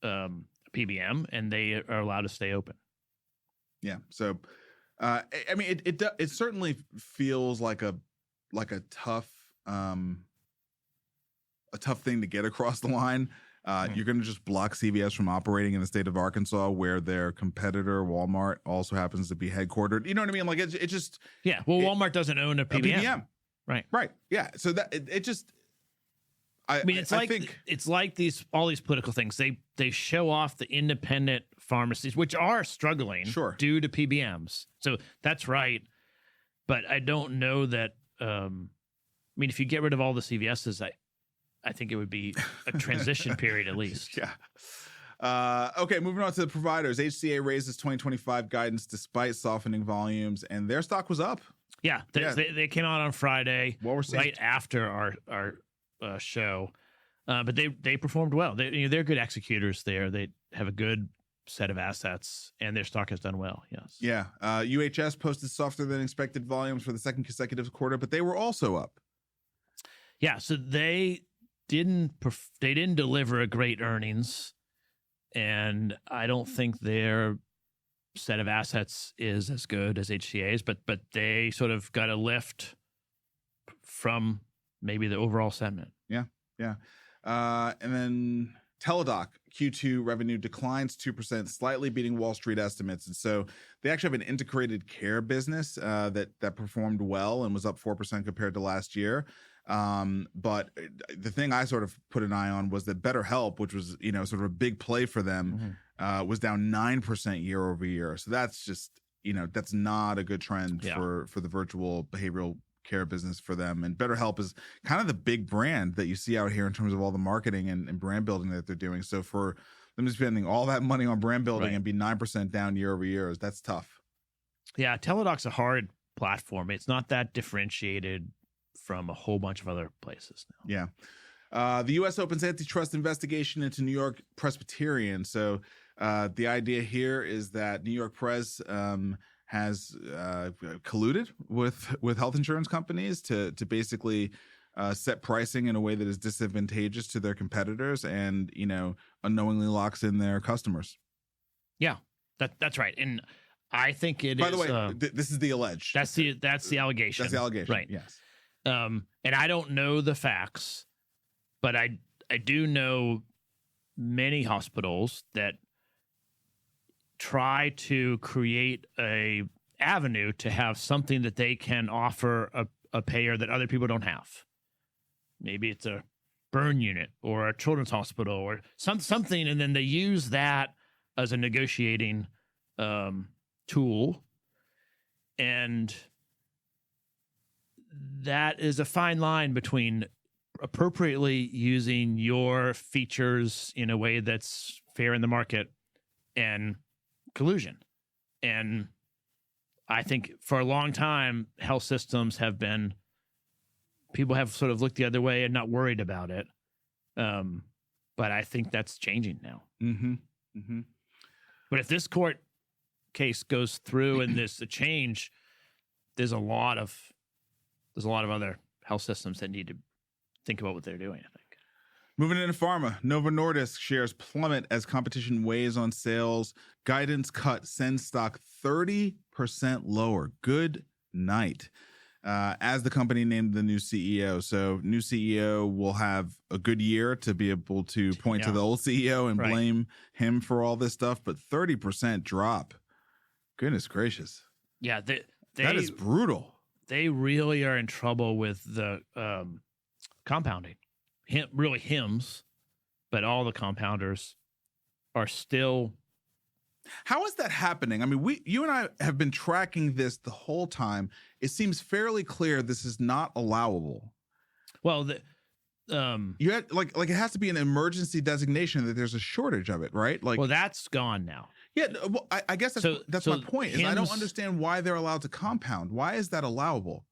PBM, and they are allowed to stay open. Yeah. So, I mean, it certainly feels like a tough thing to get across the line. You're going to just block CVS from operating in the state of Arkansas, where their competitor Walmart also happens to be headquartered. You know what I mean? Like it just. Yeah. Well, Walmart doesn't own a PBM. Right. Right. Yeah. So that it just. I mean, it's like all these political things. They show off the independent pharmacies, which are struggling due to PBMs. So that's right. But I don't know that. I mean, if you get rid of all the CVSs, I think it would be a transition period at least. Yeah. Okay, moving on to the providers. HCA raises 2025 guidance despite softening volumes, and their stock was up. Yeah, they came out on Friday, right after our show, but they performed well. They're good executors there. They have a good set of assets, and their stock has done well. Yes. Yeah. UHS posted softer than expected volumes for the second consecutive quarter, but they were also up. Yeah. So they didn't deliver a great earnings, and I don't think their set of assets is as good as HCA's, but they sort of got a lift from maybe the overall sentiment. Yeah. And then Teladoc Q2 revenue declines 2%, slightly beating Wall Street estimates. And so they actually have an integrated care business that performed well and was up 4% compared to last year. But the thing I sort of put an eye on was that BetterHelp, which was, sort of a big play for them, was down 9% year over year. So that's just, that's not a good trend for the virtual behavioral care business for them. And BetterHelp is kind of the big brand that you see out here in terms of all the marketing and brand building that they're doing. So for them to be spending all that money on brand building and be 9% down year over year, that's tough. Yeah, Teladoc's a hard platform. It's not that differentiated from a whole bunch of other places now. Yeah. The U.S. opens antitrust investigation into New-York-Presbyterian. So the idea here is that New-York-Pres has colluded with health insurance companies to basically set pricing in a way that is disadvantageous to their competitors and, unknowingly locks in their customers. Yeah, that's right. And I think By the way, this is the alleged. That's the allegation. That's the allegation. Right. Yes. And I don't know the facts, but I do know many hospitals that try to create a avenue to have something that they can offer a payer that other people don't have. Maybe it's a burn unit or a children's hospital or something, and then they use that as a negotiating tool. And that is a fine line between appropriately using your features in a way that's fair in the market and collusion. And I think for a long time, health systems people have sort of looked the other way and not worried about it. But I think that's changing now. Mm-hmm. Mm-hmm. But if this court case goes through and there's a change, there's a lot of other health systems that need to think about what they're doing, I think. Moving into pharma, Novo Nordisk shares plummet as competition weighs on sales. Guidance cut sends stock 30% lower. Good night. As the company named the new CEO. So new CEO will have a good year to be able to point to the old CEO and blame him for all this stuff. But 30% drop. Goodness gracious. Yeah, that is brutal. They really are in trouble with the compounding. Really Hims, but all the compounders are still. How is that happening? I mean, you and I have been tracking this the whole time. It seems fairly clear this is not allowable. Well, you had like it has to be an emergency designation that there's a shortage of it, right? Like, well, that's gone now. Yeah, well, I guess that's my point. Is I don't understand why they're allowed to compound. Why is that allowable?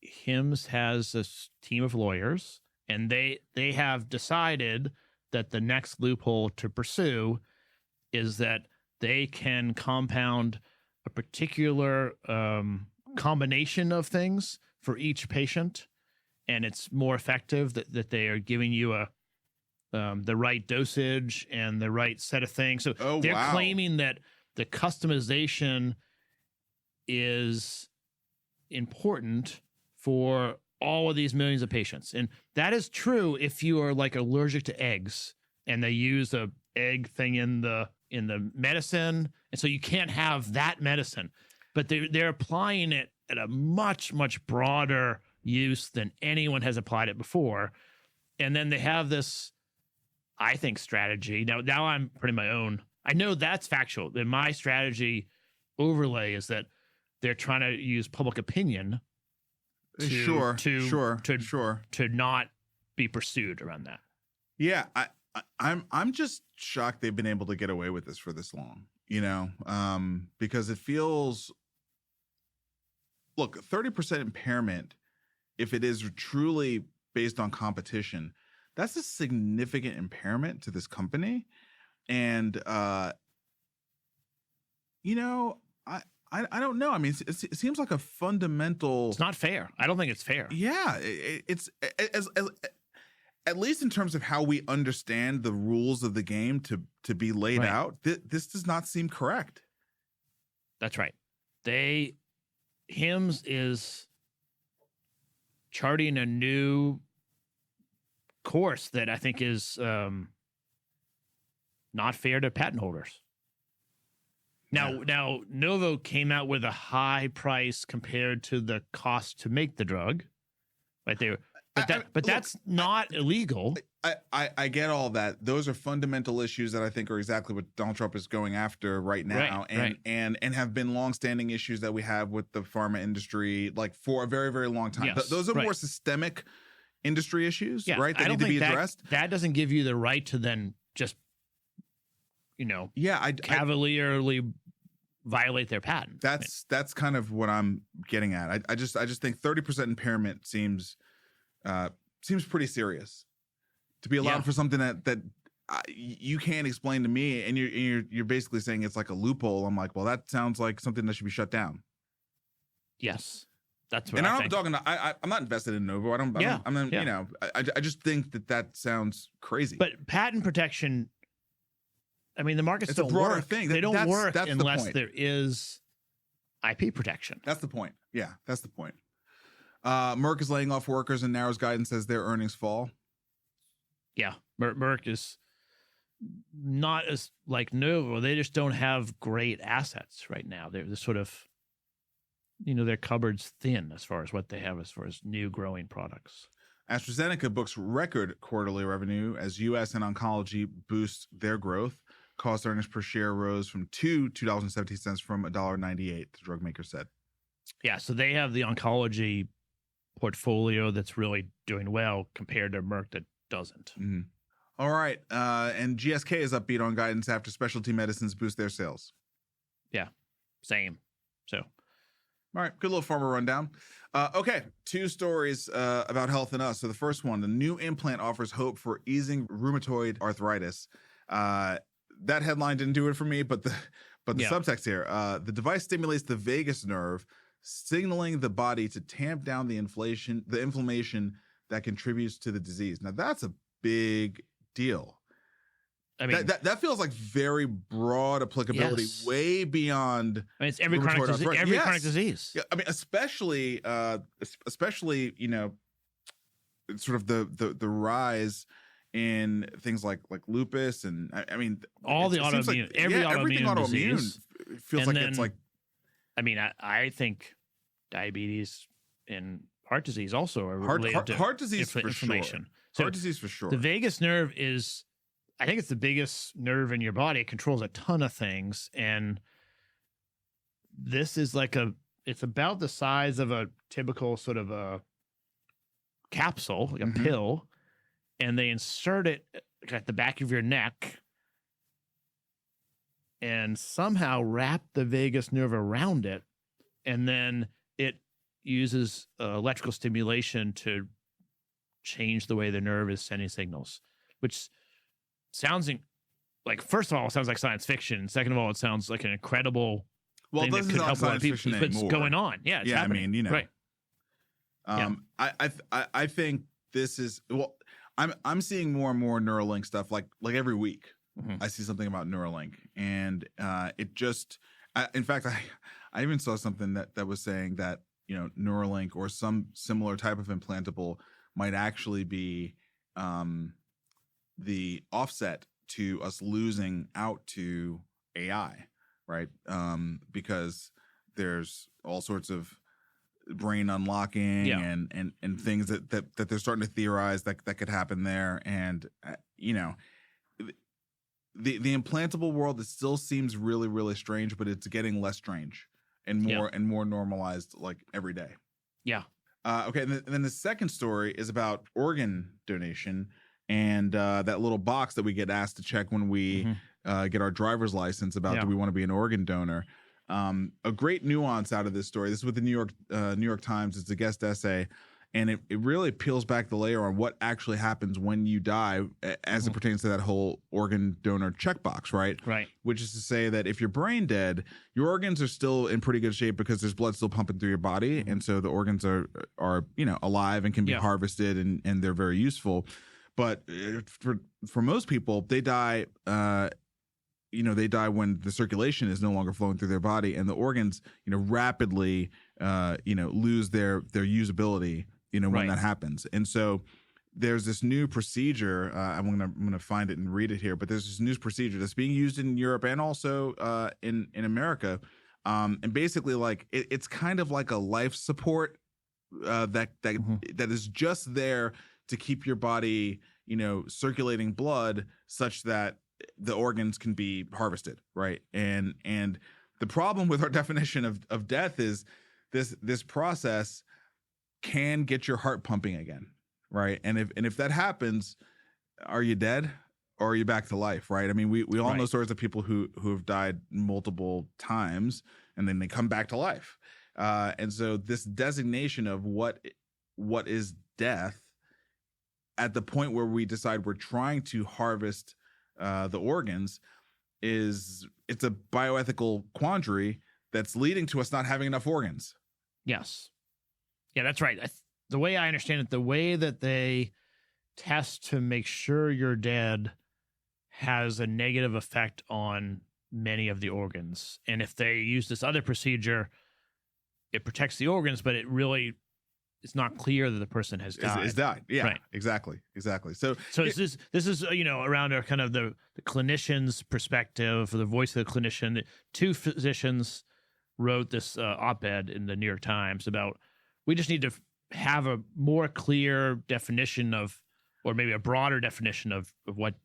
Hims has a team of lawyers, and they have decided that the next loophole to pursue is that they can compound a particular combination of things for each patient, and it's more effective that they are giving you the right dosage and the right set of things. So they're claiming that the customization is important for all of these millions of patients. And that is true if you are like allergic to eggs and they use a egg thing in the medicine. And so you can't have that medicine, but they're applying it at a much, much broader use than anyone has applied it before. And then they have this, I think, strategy. Now I'm putting my own. I know that's factual. And my strategy overlay is that they're trying to use public opinion to not be pursued around that. Yeah, I'm just shocked they've been able to get away with this for this long. Because it feels. Look, 30% impairment, if it is truly based on competition, that's a significant impairment to this company. And, I don't know. I mean, it seems like a fundamental. It's not fair. I don't think it's fair. Yeah, it's as at least in terms of how we understand the rules of the game to be laid out. This does not seem correct. That's right. Hims is charting a new course that I think is not fair to patent holders. Now, Novo came out with a high price compared to the cost to make the drug, right? That's not illegal. I get all that. Those are fundamental issues that I think are exactly what Donald Trump is going after right now, and have been longstanding issues that we have with the pharma industry, like for a very, very long time. Yes, those are more systemic industry issues, right? That I don't need to think be addressed. That doesn't give you the right to then just, cavalierly violate their patent. That's kind of what I'm getting at. I just think 30% impairment seems pretty serious to be allowed for something that you can't explain to me, and you're basically saying it's like a loophole. I'm like, well, that sounds like something that should be shut down. Yes, that's what. And I'm not talking. I'm not invested in Novo. I just think that sounds crazy. But patent protection. I mean, the markets don't work. It's a broader thing. They don't work unless there is IP protection. That's the point. Yeah, that's the point. Merck is laying off workers and narrows guidance as their earnings fall. Yeah, Merck is not as like Novo. They just don't have great assets right now. They're sort of, their cupboard's thin as far as what they have as far as new growing products. AstraZeneca books record quarterly revenue as U.S. and oncology boost their growth. Cost earnings per share rose from $2.70 from $1.98, the drug maker said. Yeah, so they have the oncology portfolio that's really doing well compared to Merck that doesn't. Mm-hmm. All right. And GSK is upbeat on guidance after specialty medicines boost their sales. Yeah, same. So, all right, good little pharma rundown. Okay, 2 stories about health and us. So the first one, the new implant offers hope for easing rheumatoid arthritis. That headline didn't do it for me, but the subtext here, the device stimulates the vagus nerve, signaling the body to tamp down the inflammation that contributes to the disease. Now that's a big deal. I mean, that feels like very broad applicability, way beyond. I mean, it's every chronic disease. Yeah, I mean, especially you know, sort of the rise in things like lupus and I mean all the autoimmune, like, everything autoimmune disease feels like it's like. I mean, I think diabetes and heart disease also are related to heart disease for inflammation. Sure. So heart disease for sure. The vagus nerve is, I think it's the biggest nerve in your body. It controls a ton of things. And this is like it's about the size of a typical sort of a capsule, like a pill. And they insert it at the back of your neck and somehow wrap the vagus nerve around it. And then it uses electrical stimulation to change the way the nerve is sending signals, which sounds like, first of all, it sounds like science fiction. Second of all, it sounds like an incredible thing that could help a lot of people. But it's going on. Yeah, it's happening. I mean, you know. Right. I think this is, well, I'm seeing more and more Neuralink stuff like every week. I see something about Neuralink, and it just in fact I even saw something that was saying that, you know, Neuralink or some similar type of implantable might actually be the offset to us losing out to AI, right? Because there's all sorts of brain unlocking and things that they're starting to theorize that could happen there. And you know, the implantable world, it still seems really, really strange, but it's getting less strange and more normalized like every day. Yeah. Okay. And then the second story is about organ donation and that little box that we get asked to check when we get our driver's license about do we want to be an organ donor. A great nuance out of this story. This is with the New York Times. It's a guest essay, and it really peels back the layer on what actually happens when you die as it pertains to that whole organ donor checkbox, right? Right. Which is to say that if you're brain dead, your organs are still in pretty good shape because there's blood still pumping through your body, and so the organs are you know, alive and can be harvested, and they're very useful. But for most people, they die. You know, they die when the circulation is no longer flowing through their body, and the organs, you know, rapidly, you know, lose their usability, you know, when that happens. And so there's this new procedure. I'm gonna find it and read it here, but there's this new procedure that's being used in Europe and also in America, and basically, like, it's kind of like a life support that is just there to keep your body, you know, circulating blood such that the organs can be harvested, right? And the problem with our definition of death is this process can get your heart pumping again, right? And if that happens, are you dead or are you back to life, right? I mean, we all know stories of people who have died multiple times and then they come back to life. And so this designation of what is death at the point where we decide we're trying to harvest the organs it's a bioethical quandary that's leading to us not having enough organs. Yes. Yeah, that's right. The way I understand it, the way that they test to make sure you're dead has a negative effect on many of the organs. And if they use this other procedure, it protects the organs, but it's not clear that the person has died. Is died. Yeah, right. Exactly. So this is, you know, around a kind of the clinician's perspective, the voice of the clinician. 2 physicians wrote this op-ed in the New York Times about, we just need to have a more clear definition of, or maybe a broader definition of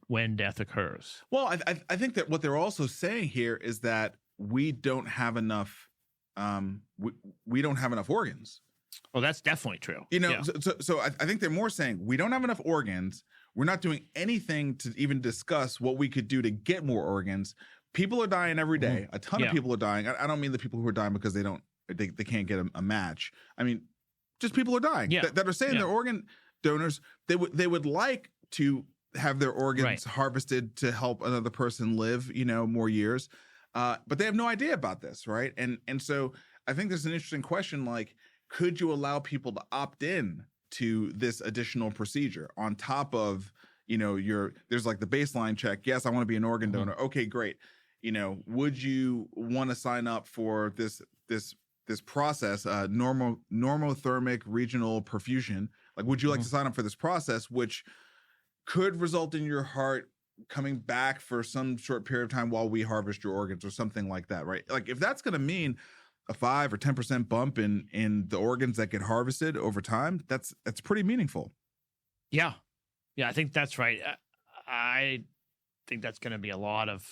when death occurs. Well, I think that what they're also saying here is that we don't have enough, we don't have enough organs. Oh, that's definitely true. You know, so I think they're more saying we don't have enough organs. we're not doing anything to even discuss what we could do to get more organs. People are dying every day. A ton of people are dying. I don't mean the people who are dying because they can't get a match. I mean, just people are dying that are saying they're organ donors. They would like to have their organs harvested to help another person live, more years. But they have no idea about this, right? And so I think there's an interesting question, like, could you allow people to opt in to this additional procedure on top of, there's like the baseline check. Yes, I want to be an organ donor. Okay, great. Would you want to sign up for this process, normothermic regional perfusion? Like, would you like to sign up for this process, which could result in your heart coming back for some short period of time while we harvest your organs or something like that, right? Like, if that's going to mean a 5 or 10% bump in the organs that get harvested over time, that's pretty meaningful. Yeah. I think that's right. I think that's going to be a lot of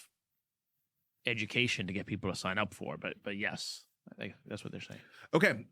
education to get people to sign up for, but yes, I think that's what they're saying. Okay.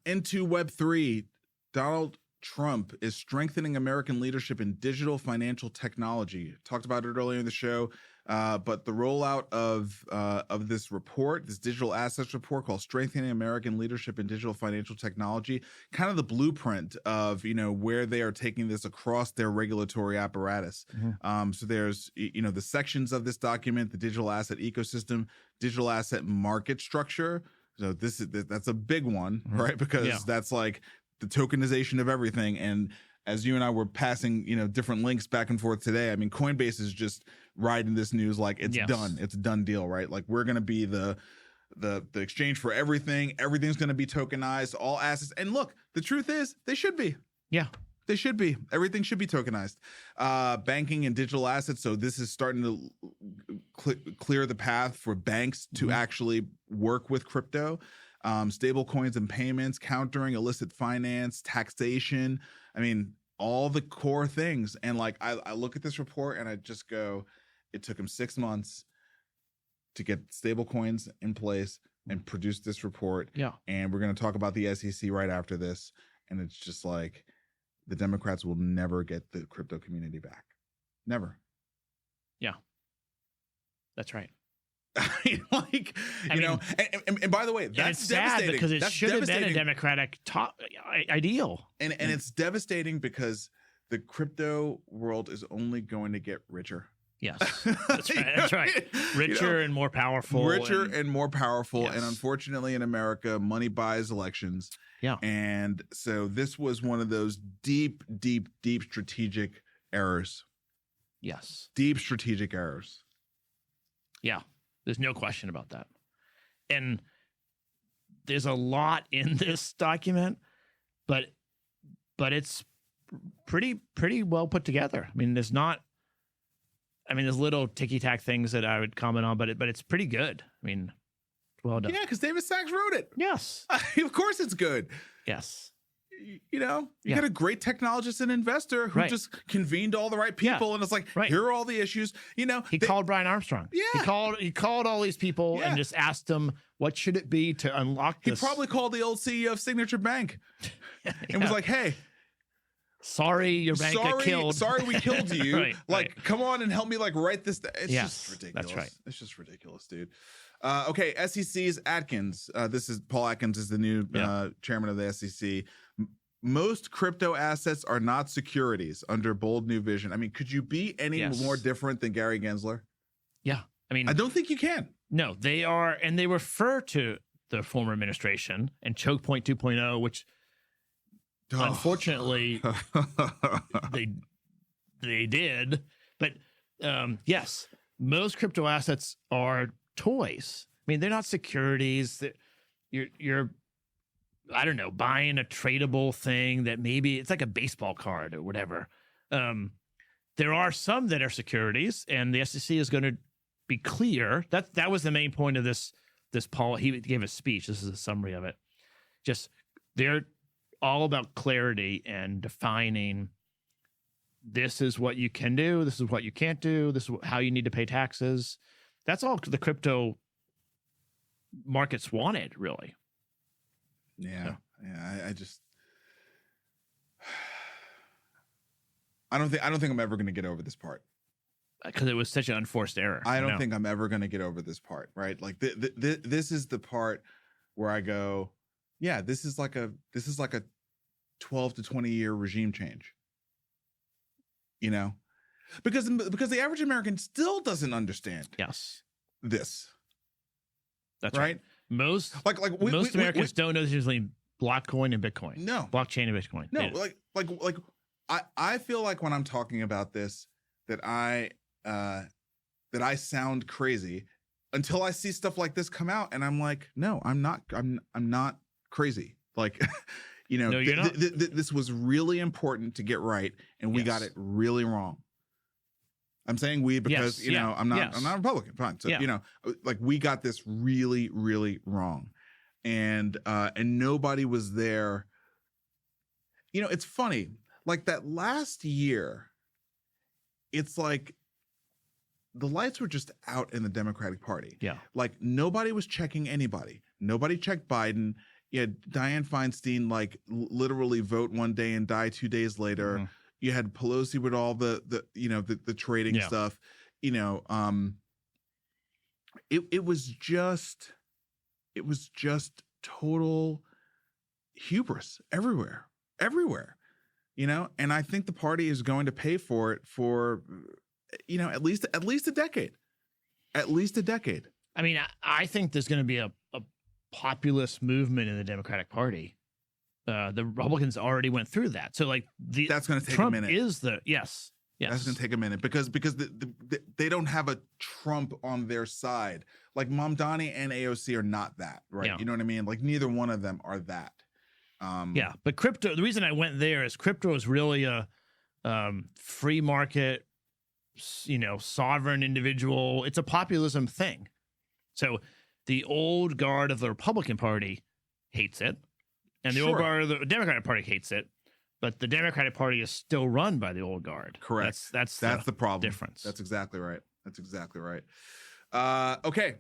Into Web3, Donald Trump is strengthening American leadership in digital financial technology. Talked about it earlier in the show, but the rollout of this report, this digital assets report called Strengthening American Leadership in Digital Financial Technology, kind of the blueprint of, where they are taking this across their regulatory apparatus. So there's, the sections of this document, the digital asset ecosystem, digital asset market structure. So that's a big one, right? Because that's like the tokenization of everything. And as you and I were passing, different links back and forth today, I mean, Coinbase is just riding this news like it's done. It's a done deal, right? Like, we're going to be the exchange for everything. Everything's going to be tokenized, all assets. And look, the truth is they should be. Yeah. They should be. Everything should be tokenized. Banking and digital assets. So this is starting to clear the path for banks to actually work with crypto. Stable coins and payments, countering illicit finance, taxation. I mean, all the core things. And like, I look at this report and I just go, it took him 6 months to get stable coins in place and produce this report. Yeah. And we're going to talk about the SEC right after this. And it's just like, the Democrats will never get the crypto community back. Never. Yeah. That's right. And by the way, that's devastating. Because it should have been a Democratic ideal. And it's devastating because the crypto world is only going to get richer. Yes, that's right. That's right. Richer and more powerful. And more powerful. Yes. And unfortunately, in America, money buys elections. Yeah. And so this was one of those deep strategic errors. Yes. Deep strategic errors. Yeah. There's no question about that. And there's a lot in this document, but it's pretty well put together. I mean, there's little ticky-tack things that I would comment on, but it's pretty good. I mean, well done. Yeah, because David Sachs wrote it. Yes. Of course it's good. Yes. You got a great technologist and investor who just convened all the right people, and it's like, here are all the issues. He called Brian Armstrong. Yeah, he called all these people and just asked them, what should it be to unlock this? He probably called the old CEO of Signature Bank and was like, "Hey, sorry, your bank got killed. Sorry, we killed you. Come on and help me write this." It's just ridiculous. That's right. It's just ridiculous, dude. Okay, SEC's Atkins. This is Paul Atkins is the new chairman of the SEC. Most crypto assets are not securities under bold new vision. I mean, could you be any more different than Gary Gensler? Yeah. I mean, I don't think you can. No, they are. And they refer to the former administration and Choke Point 2.0, which unfortunately they did. But yes, most crypto assets are toys. I mean, they're not securities. You're I don't know, buying a tradable thing that maybe it's like a baseball card or whatever. There are some that are securities, and the SEC is going to be clear. That was the main point of this Paul. He gave a speech. This is a summary of it. Just they're all about clarity and defining. This is what you can do. This is what you can't do. This is how you need to pay taxes. That's all the crypto markets wanted, really. Yeah. I just I don't think I'm ever going to get over this part. Because it was such an unforced error. I don't think I'm ever going to get over this part, right? Like this is the part where I go, yeah, this is like a 12 to 20 year regime change. You know, because the average American still doesn't understand. Yes, this. That's right. Most most Americans don't know the difference between blockchain and Bitcoin. No, blockchain and Bitcoin. No, I feel like when I'm talking about this that I sound crazy until I see stuff like this come out, and I'm like, no, I'm not crazy. Like, you know, no, this was really important to get right, and we got it really wrong. I'm saying we because you know I'm not a Republican. Fine, so you know, like we got this really, really wrong, and nobody was there. You know, it's funny. Like that last year, it's like the lights were just out in the Democratic Party. Yeah. Like nobody was checking anybody. Nobody checked Biden. You had Dianne Feinstein like literally vote one day and die 2 days later. Mm-hmm. You had Pelosi with all the you know the trading stuff. You know, it was just total hubris everywhere. You know, and I think the party is going to pay for it for, you know, at least a decade. At least a decade. I mean, I think there's going to be a populist movement in the Democratic Party. The Republicans already went through that. So, like, that's going to take Trump a minute. Is the yes. That's going to take a minute because they don't have a Trump on their side. Like Mamdani and AOC are not that, right? Yeah. You know what I mean? Like neither one of them are that. But crypto, the reason I went there is crypto is really a free market, you know, sovereign individual. It's a populism thing. So the old guard of the Republican Party hates it, and the old guard of the Democratic Party hates it. But the Democratic Party is still run by the old guard. Correct. That's the problem. Difference. That's exactly right. Okay.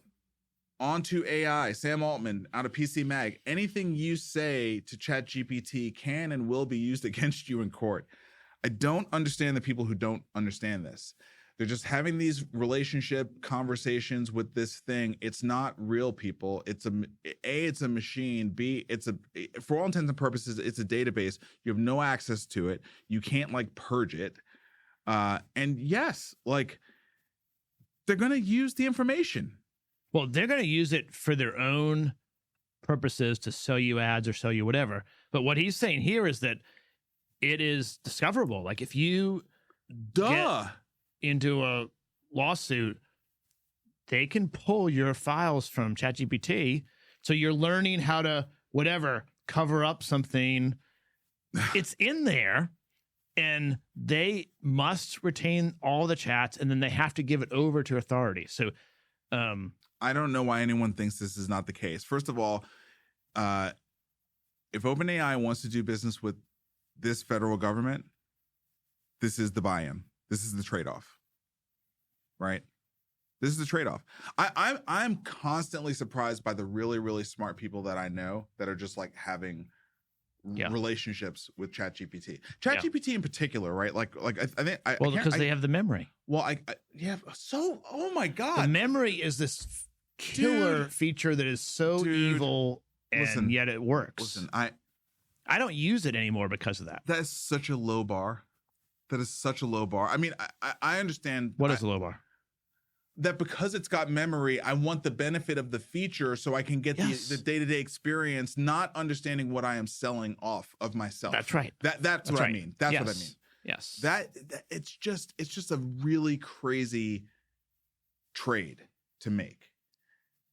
On to AI. Sam Altman out of PC Mag. Anything you say to ChatGPT can and will be used against you in court. I don't understand the people who don't understand this. They're just having these relationship conversations with this thing. It's not real people. It's a machine. B, for all intents and purposes, it's a database. You have no access to it. You can't like purge it. And yes, like they're going to use the information. Well, they're going to use it for their own purposes to sell you ads or sell you whatever. But what he's saying here is that it is discoverable. Like if you get into a lawsuit, they can pull your files from ChatGPT. So you're learning how to whatever cover up something. It's in there, and they must retain all the chats, and then they have to give it over to authorities. So, I don't know why anyone thinks this is not the case. First of all, if OpenAI wants to do business with this federal government, this is the buy-in. This is the trade-off, right? This is the trade-off. I'm constantly surprised by the really, really smart people that I know that are just like having relationships with ChatGPT. ChatGPT in particular, right? Like I think because they have the memory. Well, oh my God. The memory is this killer feature that is so evil, and yet it works. Listen, I don't use it anymore because of that. That is such a low bar. I mean, I understand. What is a low bar? That because it's got memory, I want the benefit of the feature so I can get the day-to-day experience, not understanding what I am selling off of myself. That's right. That's what I mean. That's what I mean. Yes. That it's just a really crazy trade to make.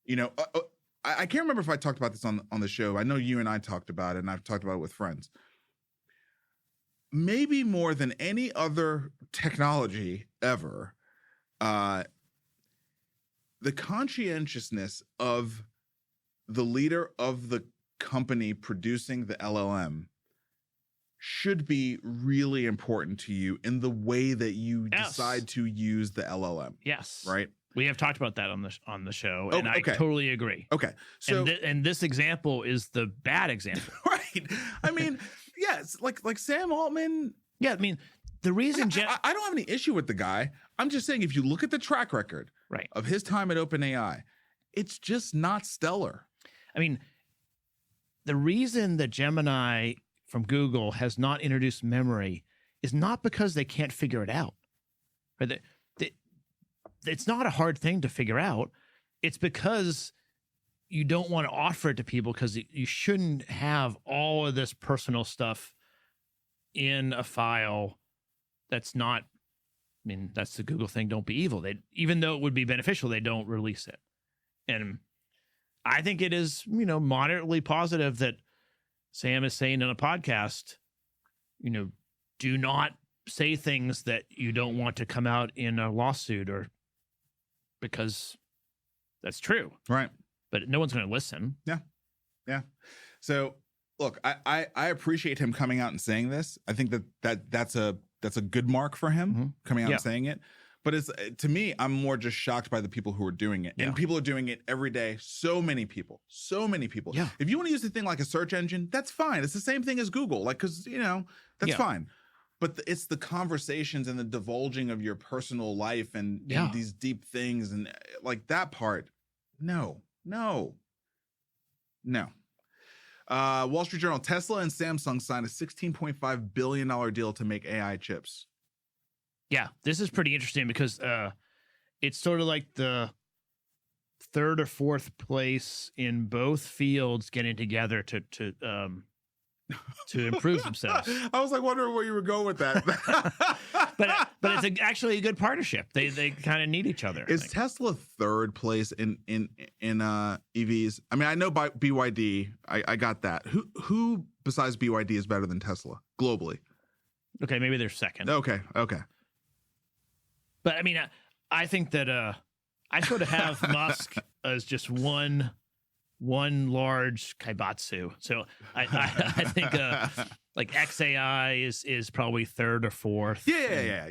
You know, I can't remember if I talked about this on the show. I know you and I talked about it, and I've talked about it with friends. Maybe more than any other technology ever, the conscientiousness of the leader of the company producing the LLM should be really important to you in the way that you decide to use the LLM. Yes. Right? We have talked about that on the show, and I totally agree. Okay. So and this example is the bad example. Right. I mean, yes, like Sam Altman. Yeah, I mean, the reason I don't have any issue with the guy. I'm just saying, if you look at the track record right. of his time at OpenAI, it's just not stellar. I mean, the reason that Gemini from Google has not introduced memory is not because they can't figure it out. Right? It's not a hard thing to figure out. It's because you don't want to offer it to people because you shouldn't have all of this personal stuff in a file that's not, I mean, that's the Google thing. Don't be evil. Even though it would be beneficial, they don't release it. And I think it is, moderately positive that Sam is saying in a podcast, do not say things that you don't want to come out in a lawsuit or because that's true. Right. But no one's going to listen. Yeah. Yeah. So look, I appreciate him coming out and saying this. I think that's a good mark for him coming out and saying it. But to me, I'm more just shocked by the people who are doing it. And people are doing it every day. So many people. Yeah. If you want to use a thing like a search engine, that's fine. It's the same thing as Google. Because, that's fine. But it's the conversations and the divulging of your personal life and these deep things and like that part. No. Wall Street Journal, Tesla and Samsung signed a $16.5 billion deal to make AI chips. Yeah, this is pretty interesting because it's sort of like the third or fourth place in both fields getting together to improve themselves. I was like wondering where you were going with that. but it's actually a good partnership. They kind of need each other. Is Tesla third place in EVs? I mean, I know by BYD, I got that. Who besides BYD is better than Tesla globally? Okay, maybe they're second. Okay. But I mean, I think that I sort of have Musk as just one large kaibatsu. So I think like XAI is probably third or fourth. Yeah.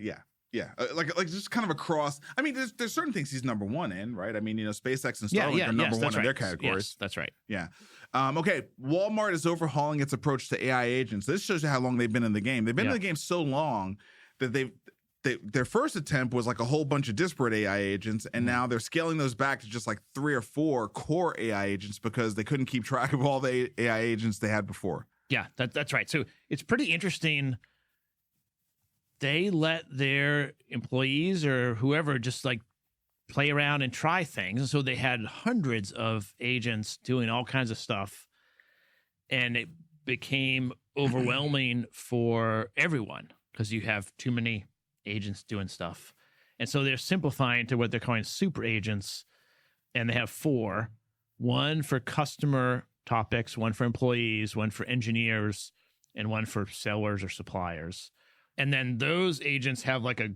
Like just kind of across. I mean, there's certain things he's number one in, right? I mean, SpaceX and Starlink are number one in their categories. Yes, that's right. Yeah. Okay. Walmart is overhauling its approach to AI agents. This shows you how long they've been in the game. They've been in the game so long that their first attempt was like a whole bunch of disparate AI agents, and now they're scaling those back to just like 3 or 4 core AI agents because they couldn't keep track of all the AI agents they had before. Yeah, that's right. So it's pretty interesting. They let their employees or whoever just like play around and try things. And so they had hundreds of agents doing all kinds of stuff, and it became overwhelming for everyone because you have too many agents doing stuff. And so they're simplifying to what they're calling super agents. And they have 4, one for customer topics, one for employees, one for engineers, and one for sellers or suppliers. And then those agents have like a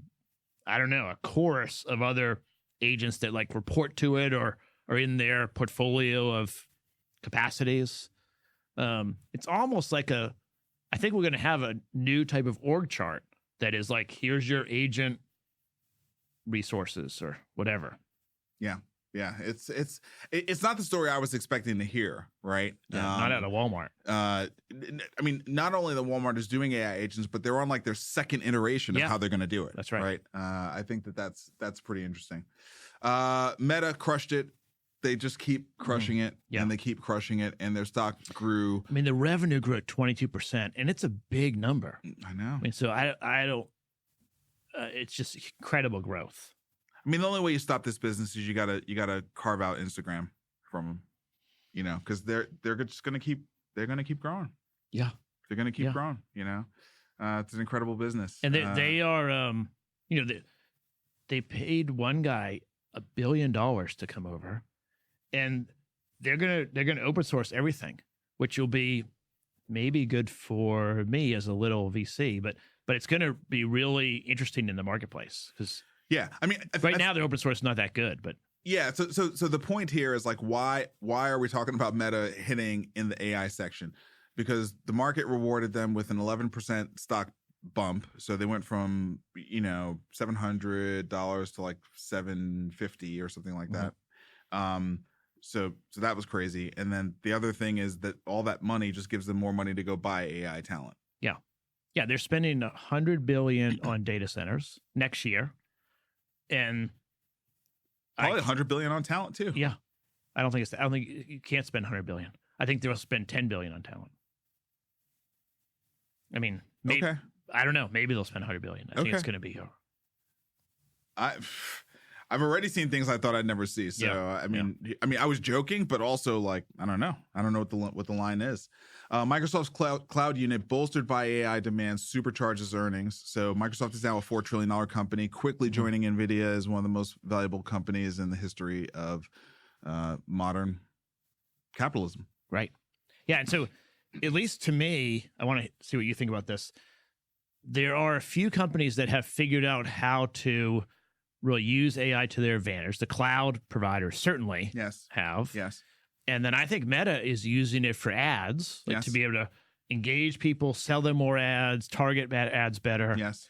chorus of other agents that like report to it or are in their portfolio of capacities. It's almost like I think we're going to have a new type of org chart that is like, here's your agent resources or whatever. Yeah. It's not the story I was expecting to hear, right? Yeah, not out of Walmart. I mean, not only that Walmart is doing AI agents, but they're on like their second iteration of how they're going to do it. That's right. I think that's pretty interesting. Meta crushed it. They just keep crushing it, and they keep crushing it, and their stock grew. I mean, the revenue grew at 22%, and it's a big number. I know. I mean, so I don't. It's just incredible growth. I mean, the only way you stop this business is you gotta carve out Instagram from them, because they're just gonna keep growing. Yeah, they're gonna keep growing. It's an incredible business, and they are. They paid one guy $1 billion to come over. And they're gonna open source everything, which will be maybe good for me as a little VC, but it's gonna be really interesting in the marketplace because I mean, right now their open source is not that good, but so the point here is like why are we talking about Meta hitting in the AI section? Because the market rewarded them with an 11% stock bump, so they went from $700 to like $750 or something like that. So that was crazy. And then the other thing is that all that money just gives them more money to go buy AI talent. Yeah. Yeah, they're spending $100 billion on data centers next year, and Probably $100 billion on talent too. Yeah, I don't think you can't spend $100 billion. I think they'll spend $10 billion on talent. I mean, maybe, Okay. I don't know. Maybe they'll spend $100 billion. I think it's going to be. I've already seen things I thought I'd never see. So I mean, I was joking, but also like I don't know what the line is. Microsoft's cloud unit, bolstered by AI demand, supercharges earnings. So Microsoft is now a $4 trillion company, quickly joining NVIDIA as one of the most valuable companies in the history of modern capitalism. Right. Yeah, and so at least to me, I want to see what you think about this. There are a few companies that have figured out how to really use AI to their advantage. The cloud providers certainly have. Yes. And then I think Meta is using it for ads, like to be able to engage people, sell them more ads, target ads better. Yes.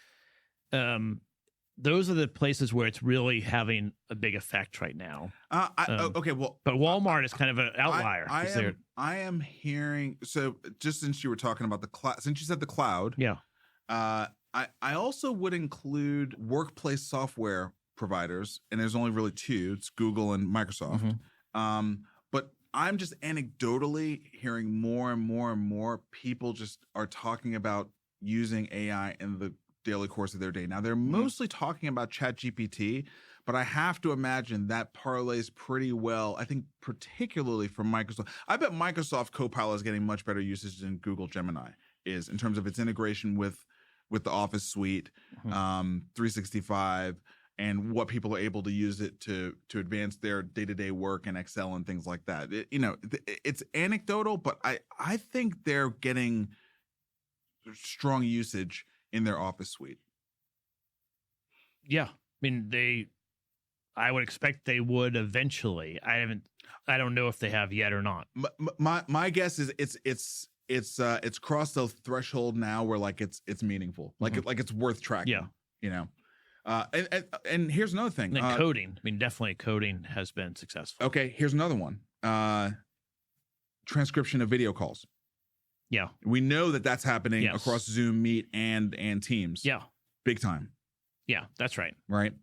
Those are the places where it's really having a big effect right now. Okay, well, but Walmart is kind of an outlier. I am hearing, so just since you were talking about the cloud, since you said the cloud, I also would include workplace software providers, and there's only really two. It's Google and Microsoft. But I'm just anecdotally hearing more and more and more people just are talking about using AI in the daily course of their day. Now, they're mostly talking about ChatGPT, but I have to imagine that parlays pretty well, I think, particularly from Microsoft. I bet Microsoft Copilot is getting much better usage than Google Gemini is in terms of its integration with the Office suite, 365, and what people are able to use it to advance their day-to-day work and Excel and things like that. It's anecdotal, but I think they're getting strong usage in their Office suite. Yeah. I mean, I would expect they would eventually. I don't know if they have yet or not. My guess is it's crossed the threshold now where like it's meaningful, like it's worth tracking. And here's another thing. And coding. I mean, definitely coding has been successful. Okay, here's another one. Transcription of video calls. Yeah, we know that's happening across Zoom, Meet, and Teams. Yeah, big time. Yeah, that's right. Right.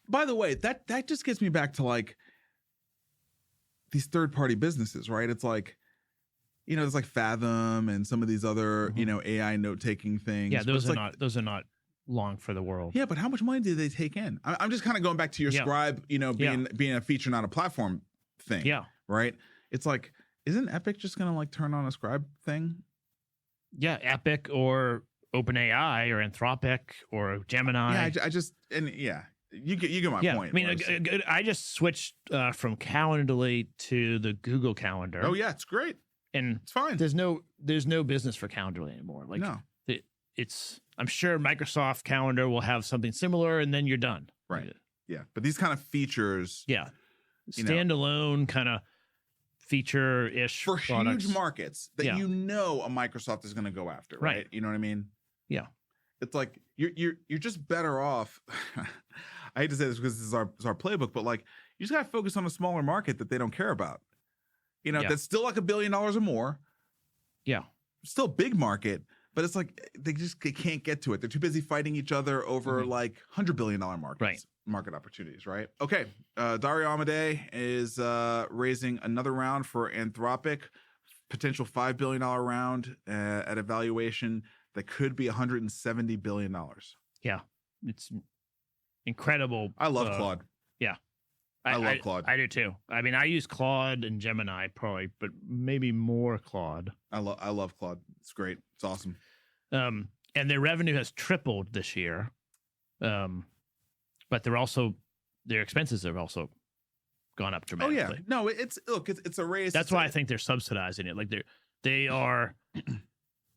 By the way, that just gets me back to like these third-party businesses, right? It's like, it's like Fathom and some of these other, AI note-taking things. Yeah, those are not long for the world. Yeah, but how much money do they take in? I'm just kind of going back to your Scribe, being a feature, not a platform thing. Yeah. Right? It's like, isn't Epic just going to like turn on a Scribe thing? Yeah, Epic or OpenAI or Anthropic or Gemini. Yeah, you get my point. I mean, I just switched from Calendly to the Google Calendar. Oh yeah, it's great. And it's fine. There's no business for Calendly anymore. Like no. I'm sure Microsoft Calendar will have something similar, and then you're done. Right. Yeah. But these kind of features. Yeah. Standalone kind of feature-ish for products. Huge markets that a Microsoft is going to go after. Right. You know what I mean? Yeah. It's like you're just better off. I hate to say this because this is our playbook, but like you just got to focus on a smaller market that they don't care about. That's still like $1 billion or more. Yeah. Still a big market, but it's like they can't get to it. They're too busy fighting each other over like $100 billion market opportunities, right? Okay. Dario Amodei is raising another round for Anthropic, potential $5 billion round at a valuation that could be $170 billion. Yeah. It's incredible. I love Claude. Yeah. I love Claude. I do too. I mean, I use Claude and Gemini probably, but maybe more Claude. I love Claude. It's great. It's awesome. And their revenue has tripled this year. But their expenses have also gone up dramatically. Oh yeah. No, it's a raise. That's why I think they're subsidizing it. Like they are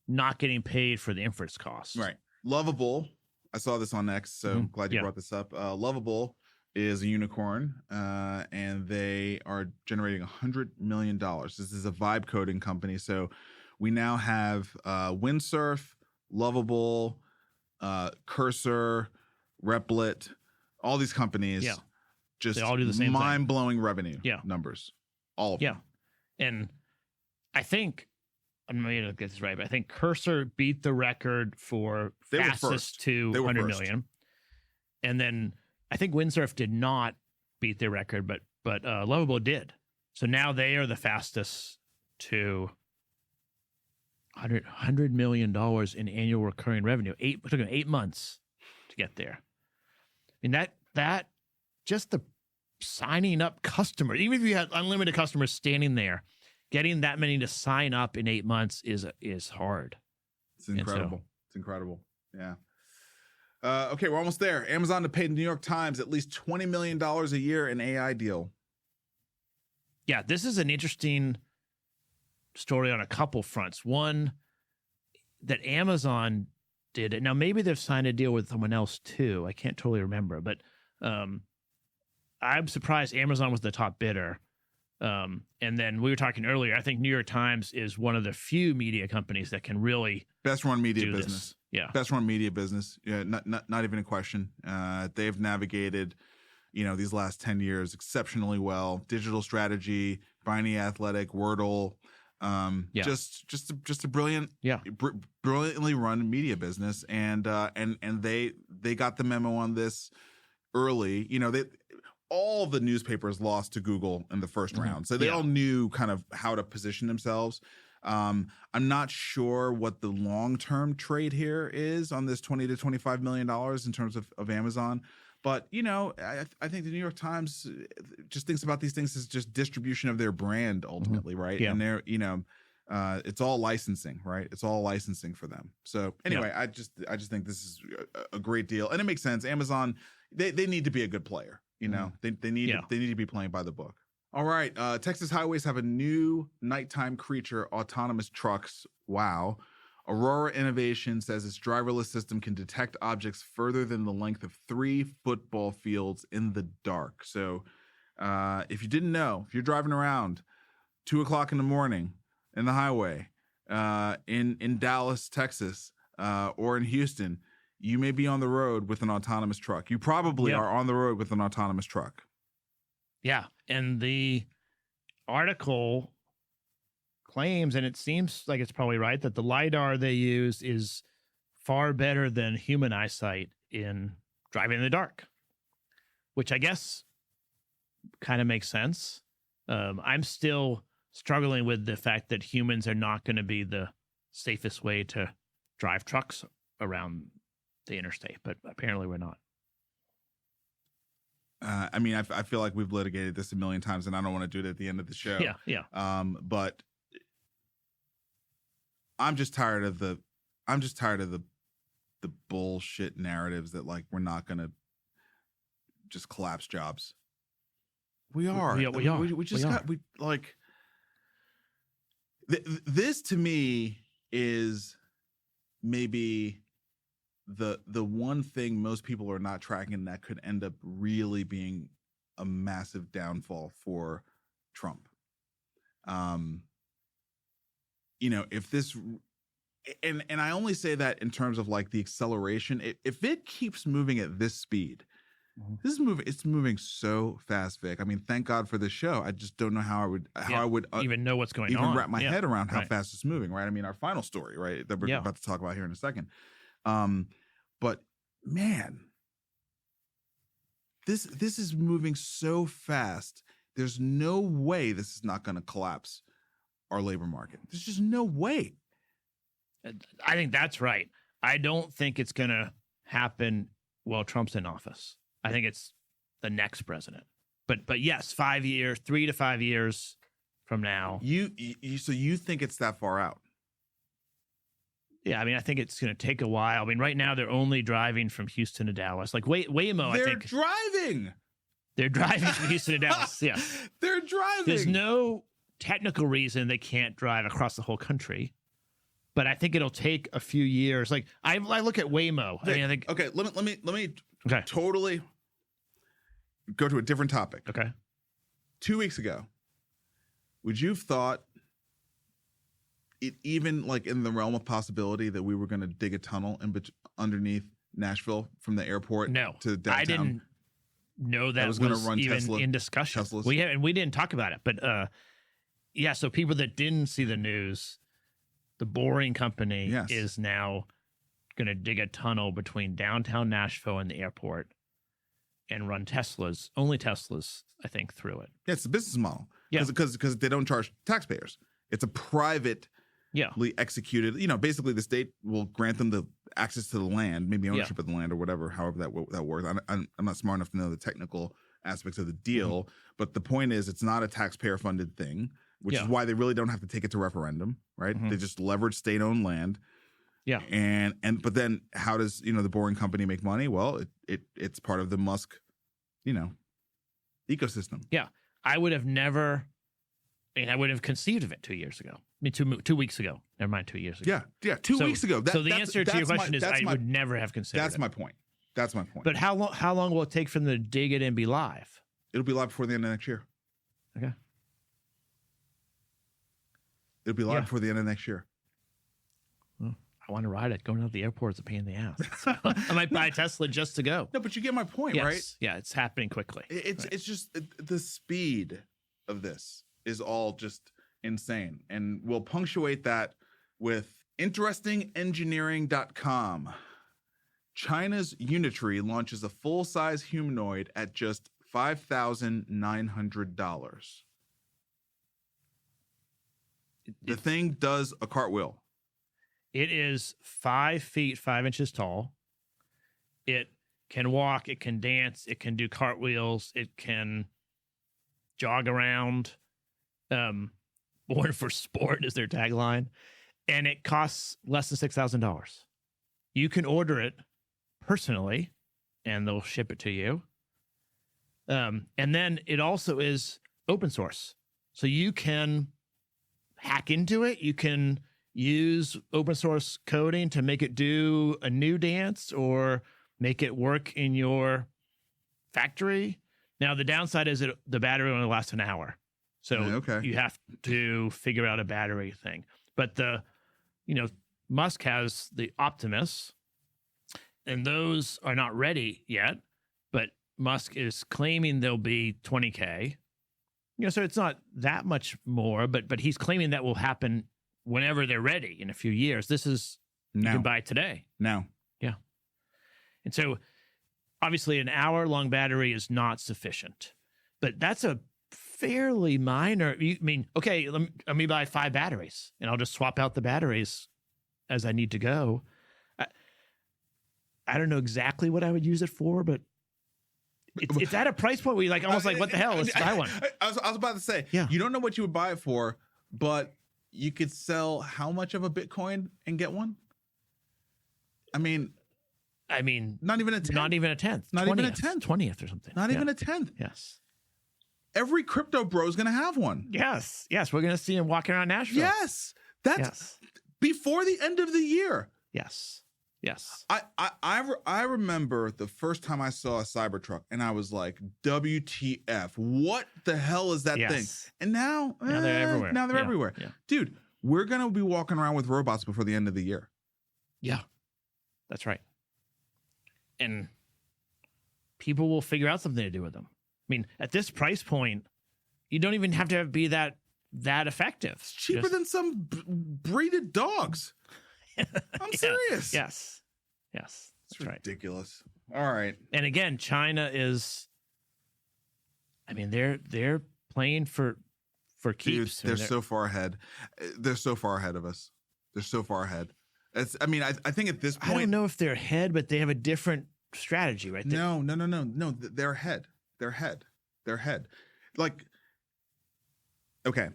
not getting paid for the inference costs. Right. Lovable. I saw this on X, so glad you brought this up. Lovable is a unicorn, and they are generating $100 million. This is a vibe coding company. So we now have Windsurf, Lovable, Cursor, Replit, all these companies. Yeah. Just they all do the same mind-blowing revenue numbers. All of them. Yeah. And I think I'm going to get this right, but I think Cursor beat the record for fastest to 100 million. And then I think Windsurf did not beat their record, but Lovable did. So now they are the fastest to $100 million in annual recurring revenue. It took them 8 months to get there. I mean, that just the signing up customers, even if you had unlimited customers standing there, getting that many to sign up in 8 months is hard. It's incredible. It's incredible. Yeah. Okay, we're almost there. Amazon to pay the New York Times at least $20 million a year in AI deal. Yeah, this is an interesting story on a couple fronts. One, that Amazon did it. Now, maybe they've signed a deal with someone else too. I can't totally remember, but I'm surprised Amazon was the top bidder. And then we were talking earlier, I think New York Times is one of the few media companies that can really best run media business. This. Yeah. Best run media business. Yeah, not even a question. They've navigated, these last 10 years exceptionally well. Digital strategy, buying The Athletic, Wordle, just a brilliant, brilliantly run media business. And they got the memo on this early. All the newspapers lost to Google in the first round. So they all knew kind of how to position themselves. I'm not sure what the long-term trade here is on this $20 to $25 million in terms of Amazon. But, I think the New York Times just thinks about these things as just distribution of their brand ultimately, right? Yeah. And they're, it's all licensing, right? It's all licensing for them. So anyway, I just think this is a great deal. And it makes sense. Amazon, they need to be a good player. They need to be playing by the book. All right. Texas highways have a new nighttime creature, autonomous trucks. Wow. Aurora Innovation says its driverless system can detect objects further than the length of 3 football fields in the dark. So if you didn't know, if you're driving around 2 o'clock in the morning in the highway in Dallas, Texas, or in Houston, you may be on the road with an autonomous truck. You probably are on the road with an autonomous truck. Yeah. And the article claims, and it seems like it's probably right, that the LiDAR they use is far better than human eyesight in driving in the dark, which I guess kind of makes sense. I'm still struggling with the fact that humans are not going to be the safest way to drive trucks around the interstate, but apparently we're not. I feel like we've litigated this a million times, and I don't want to do it at the end of the show. Yeah. But I'm just tired of the bullshit narratives that like we're not going to just collapse jobs. We are. We are. We just got this to me is maybe the one thing most people are not tracking that could end up really being a massive downfall for Trump. If this, and I only say that in terms of like the acceleration, if it keeps moving at this speed, it's moving so fast, Vic. I mean, thank God for this show. I just don't know how I would even know what's going on. Even wrap my head around how fast it's moving, right? I mean, our final story, right, that we're about to talk about here in a second. But man, this is moving so fast. There's no way this is not going to collapse our labor market. There's just no way. I think that's right. I don't think it's going to happen while Trump's in office. I think it's the next president. But yes, 5 years, 3 to 5 years from now. So you think it's that far out? Yeah, I mean, I think it's going to take a while. I mean, right now they're only driving from Houston to Dallas. Like Waymo, I think. They're driving from Houston to Dallas. Yeah. They're driving. There's no technical reason they can't drive across the whole country. But I think it'll take a few years. Like I look at Waymo. I think okay, let me totally go to a different topic. Okay. 2 weeks ago, would you have thought it even like in the realm of possibility that we were going to dig a tunnel underneath Nashville from the airport to downtown? I didn't know that was going to run even Tesla, in discussion. We didn't talk about it, but so people that didn't see the news, the Boring Company Yes. is now going to dig a tunnel between downtown Nashville and the airport and run only Teslas, I think, through it. Yeah, it's a business model. Yeah. Because they don't charge taxpayers. It's a privately executed, basically the state will grant them the access to the land, maybe ownership of the land or whatever, however that works. I'm not smart enough to know the technical aspects of the deal, but the point is it's not a taxpayer funded thing, which is why they really don't have to take it to referendum, right? They just leverage state-owned land. Yeah. But then how does, the Boring Company make money? Well, it's part of the Musk, ecosystem. Yeah. I would have conceived of it 2 years ago. I mean, 2 weeks ago. Never mind, 2 years ago. Yeah. 2 weeks ago. So the answer to your question is I would never have considered That's my point. That's my point. But how long will it take for them to dig it and be live? It'll be live before the end of next year. Okay. It'll be live before the end of next year. Well, I want to ride it. Going out to the airport is a pain in the ass. So I might buy a Tesla just to go. No, but you get my point, right? Yeah, it's happening quickly. It's just the speed of this is all just insane. And we'll punctuate that with interestingengineering.com. China's Unitree launches a full-size humanoid at just $5,900. The thing does a cartwheel. It is 5 feet 5 inches tall. It can walk. It can dance. It can do cartwheels. It can jog around. Born for sport is their tagline. And it costs less than $6,000. You can order it personally, and they'll ship it to you. And then it also is open source. So you can hack into it. You can use open source coding to make it do a new dance or make it work in your factory. Now, the downside is that the battery only lasts an hour. So you have to figure out a battery thing. But Musk has the Optimus, and those are not ready yet. But Musk is claiming they'll be $20K. So it's not that much more, but he's claiming that will happen whenever they're ready in a few years. This is you can buy today. Now. Yeah. And so obviously an hour-long battery is not sufficient. But that's a fairly minor. Okay, let me buy 5 batteries, and I'll just swap out the batteries as I need to go. I don't know exactly what I would use it for, but it's at a price point where you're almost like, what the hell? Let's buy one. I was about to say, you don't know what you would buy it for, but you could sell how much of a Bitcoin and get one? I mean, not even a tenth. Not even a tenth. Not 20th, even a tenth. 20th or something. Not even a tenth. Yes. Every crypto bro is going to have one. Yes. We're going to see him walking around Nashville. Yes. That's before the end of the year. Yes. I remember the first time I saw a Cybertruck, and I was like, WTF, what the hell is that thing? And now they're everywhere. Now they're everywhere. Yeah. Dude, we're going to be walking around with robots before the end of the year. Yeah, that's right. And people will figure out something to do with them. I mean, at this price point, you don't even have to be that effective. It's cheaper than some breeded dogs. I'm serious. Yes. It's ridiculous. All right. And again, China is, they're playing for keeps. Dude, they're so far ahead. They're so far ahead of us. They're so far ahead. I think at this point, I don't know if they're ahead, but they have a different strategy, right? No. They're ahead. They're ahead. Like, okay.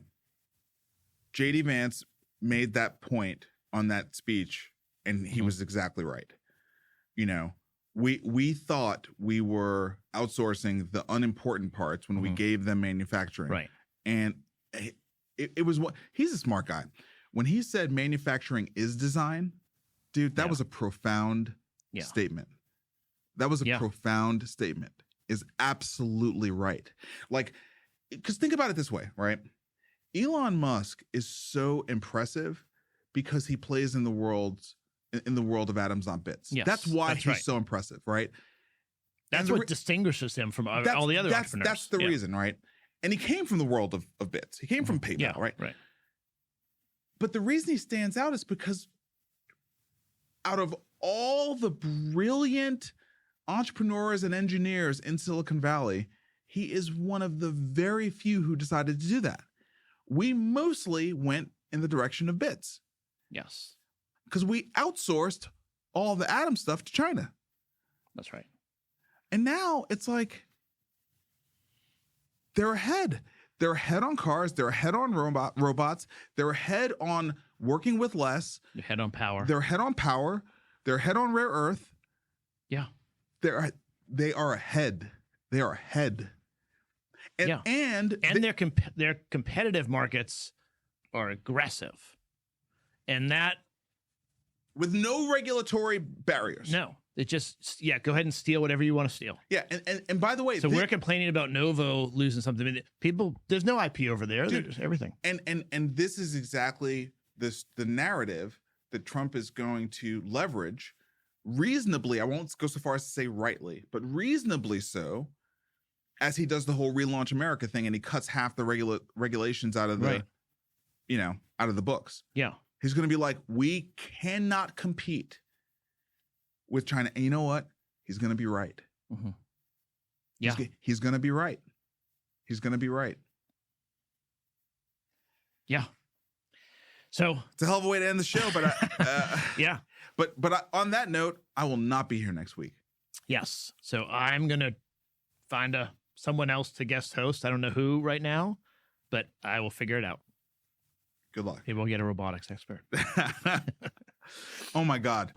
JD Vance made that point on that speech, and he was exactly right. We thought we were outsourcing the unimportant parts when we gave them manufacturing. Right. And it was what he's a smart guy. When he said manufacturing is design, dude, that was a profound statement. That was a profound statement. Is absolutely right. Like, because think about it this way, right? Elon Musk is so impressive because he plays in the world of atoms, not bits. Yes, that's why he's so impressive, right? That's what distinguishes him from all the other entrepreneurs. That's the reason, right? And he came from the world of bits. He came from PayPal, right? Right. But the reason he stands out is because out of all the brilliant entrepreneurs and engineers in Silicon Valley, he is one of the very few who decided to do that. We mostly went in the direction of bits. Yes. Because we outsourced all the Atom stuff to China. That's right. And now it's like they're ahead. They're ahead on cars. They're ahead on robots. They're ahead on working with less. They're ahead on power. They're ahead on power. They're ahead on rare earth. Yeah. They are ahead. They are ahead. And, yeah. And their competitive markets are aggressive. And that... with no regulatory barriers. No. It just, go ahead and steal whatever you want to steal. Yeah, and by the way... So we're complaining about Novo losing something. I mean, people, there's no IP over there. Dude, there's everything. And this is exactly the narrative that Trump is going to leverage reasonably. I won't go so far as to say rightly, but reasonably so, as he does the whole Relaunch America thing and he cuts half the regulations out of the, out of the books. Yeah. He's going to be like, we cannot compete with China. And you know what? He's going to be right. Mm-hmm. Yeah. He's going to be right. He's going to be right. Yeah. So it's a hell of a way to end the show, but yeah. But on that note, I will not be here next week. Yes. So I'm going to find someone else to guest host. I don't know who right now, but I will figure it out. Good luck. Maybe we'll get a robotics expert. Oh my God.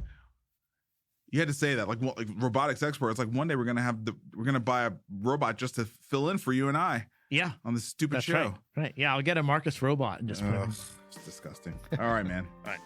You had to say that, like robotics expert. It's like one day we're gonna buy a robot just to fill in for you and I. Yeah, on this stupid show. Right. Yeah, I'll get a Marcus robot and just. It's disgusting. All right, man. All right.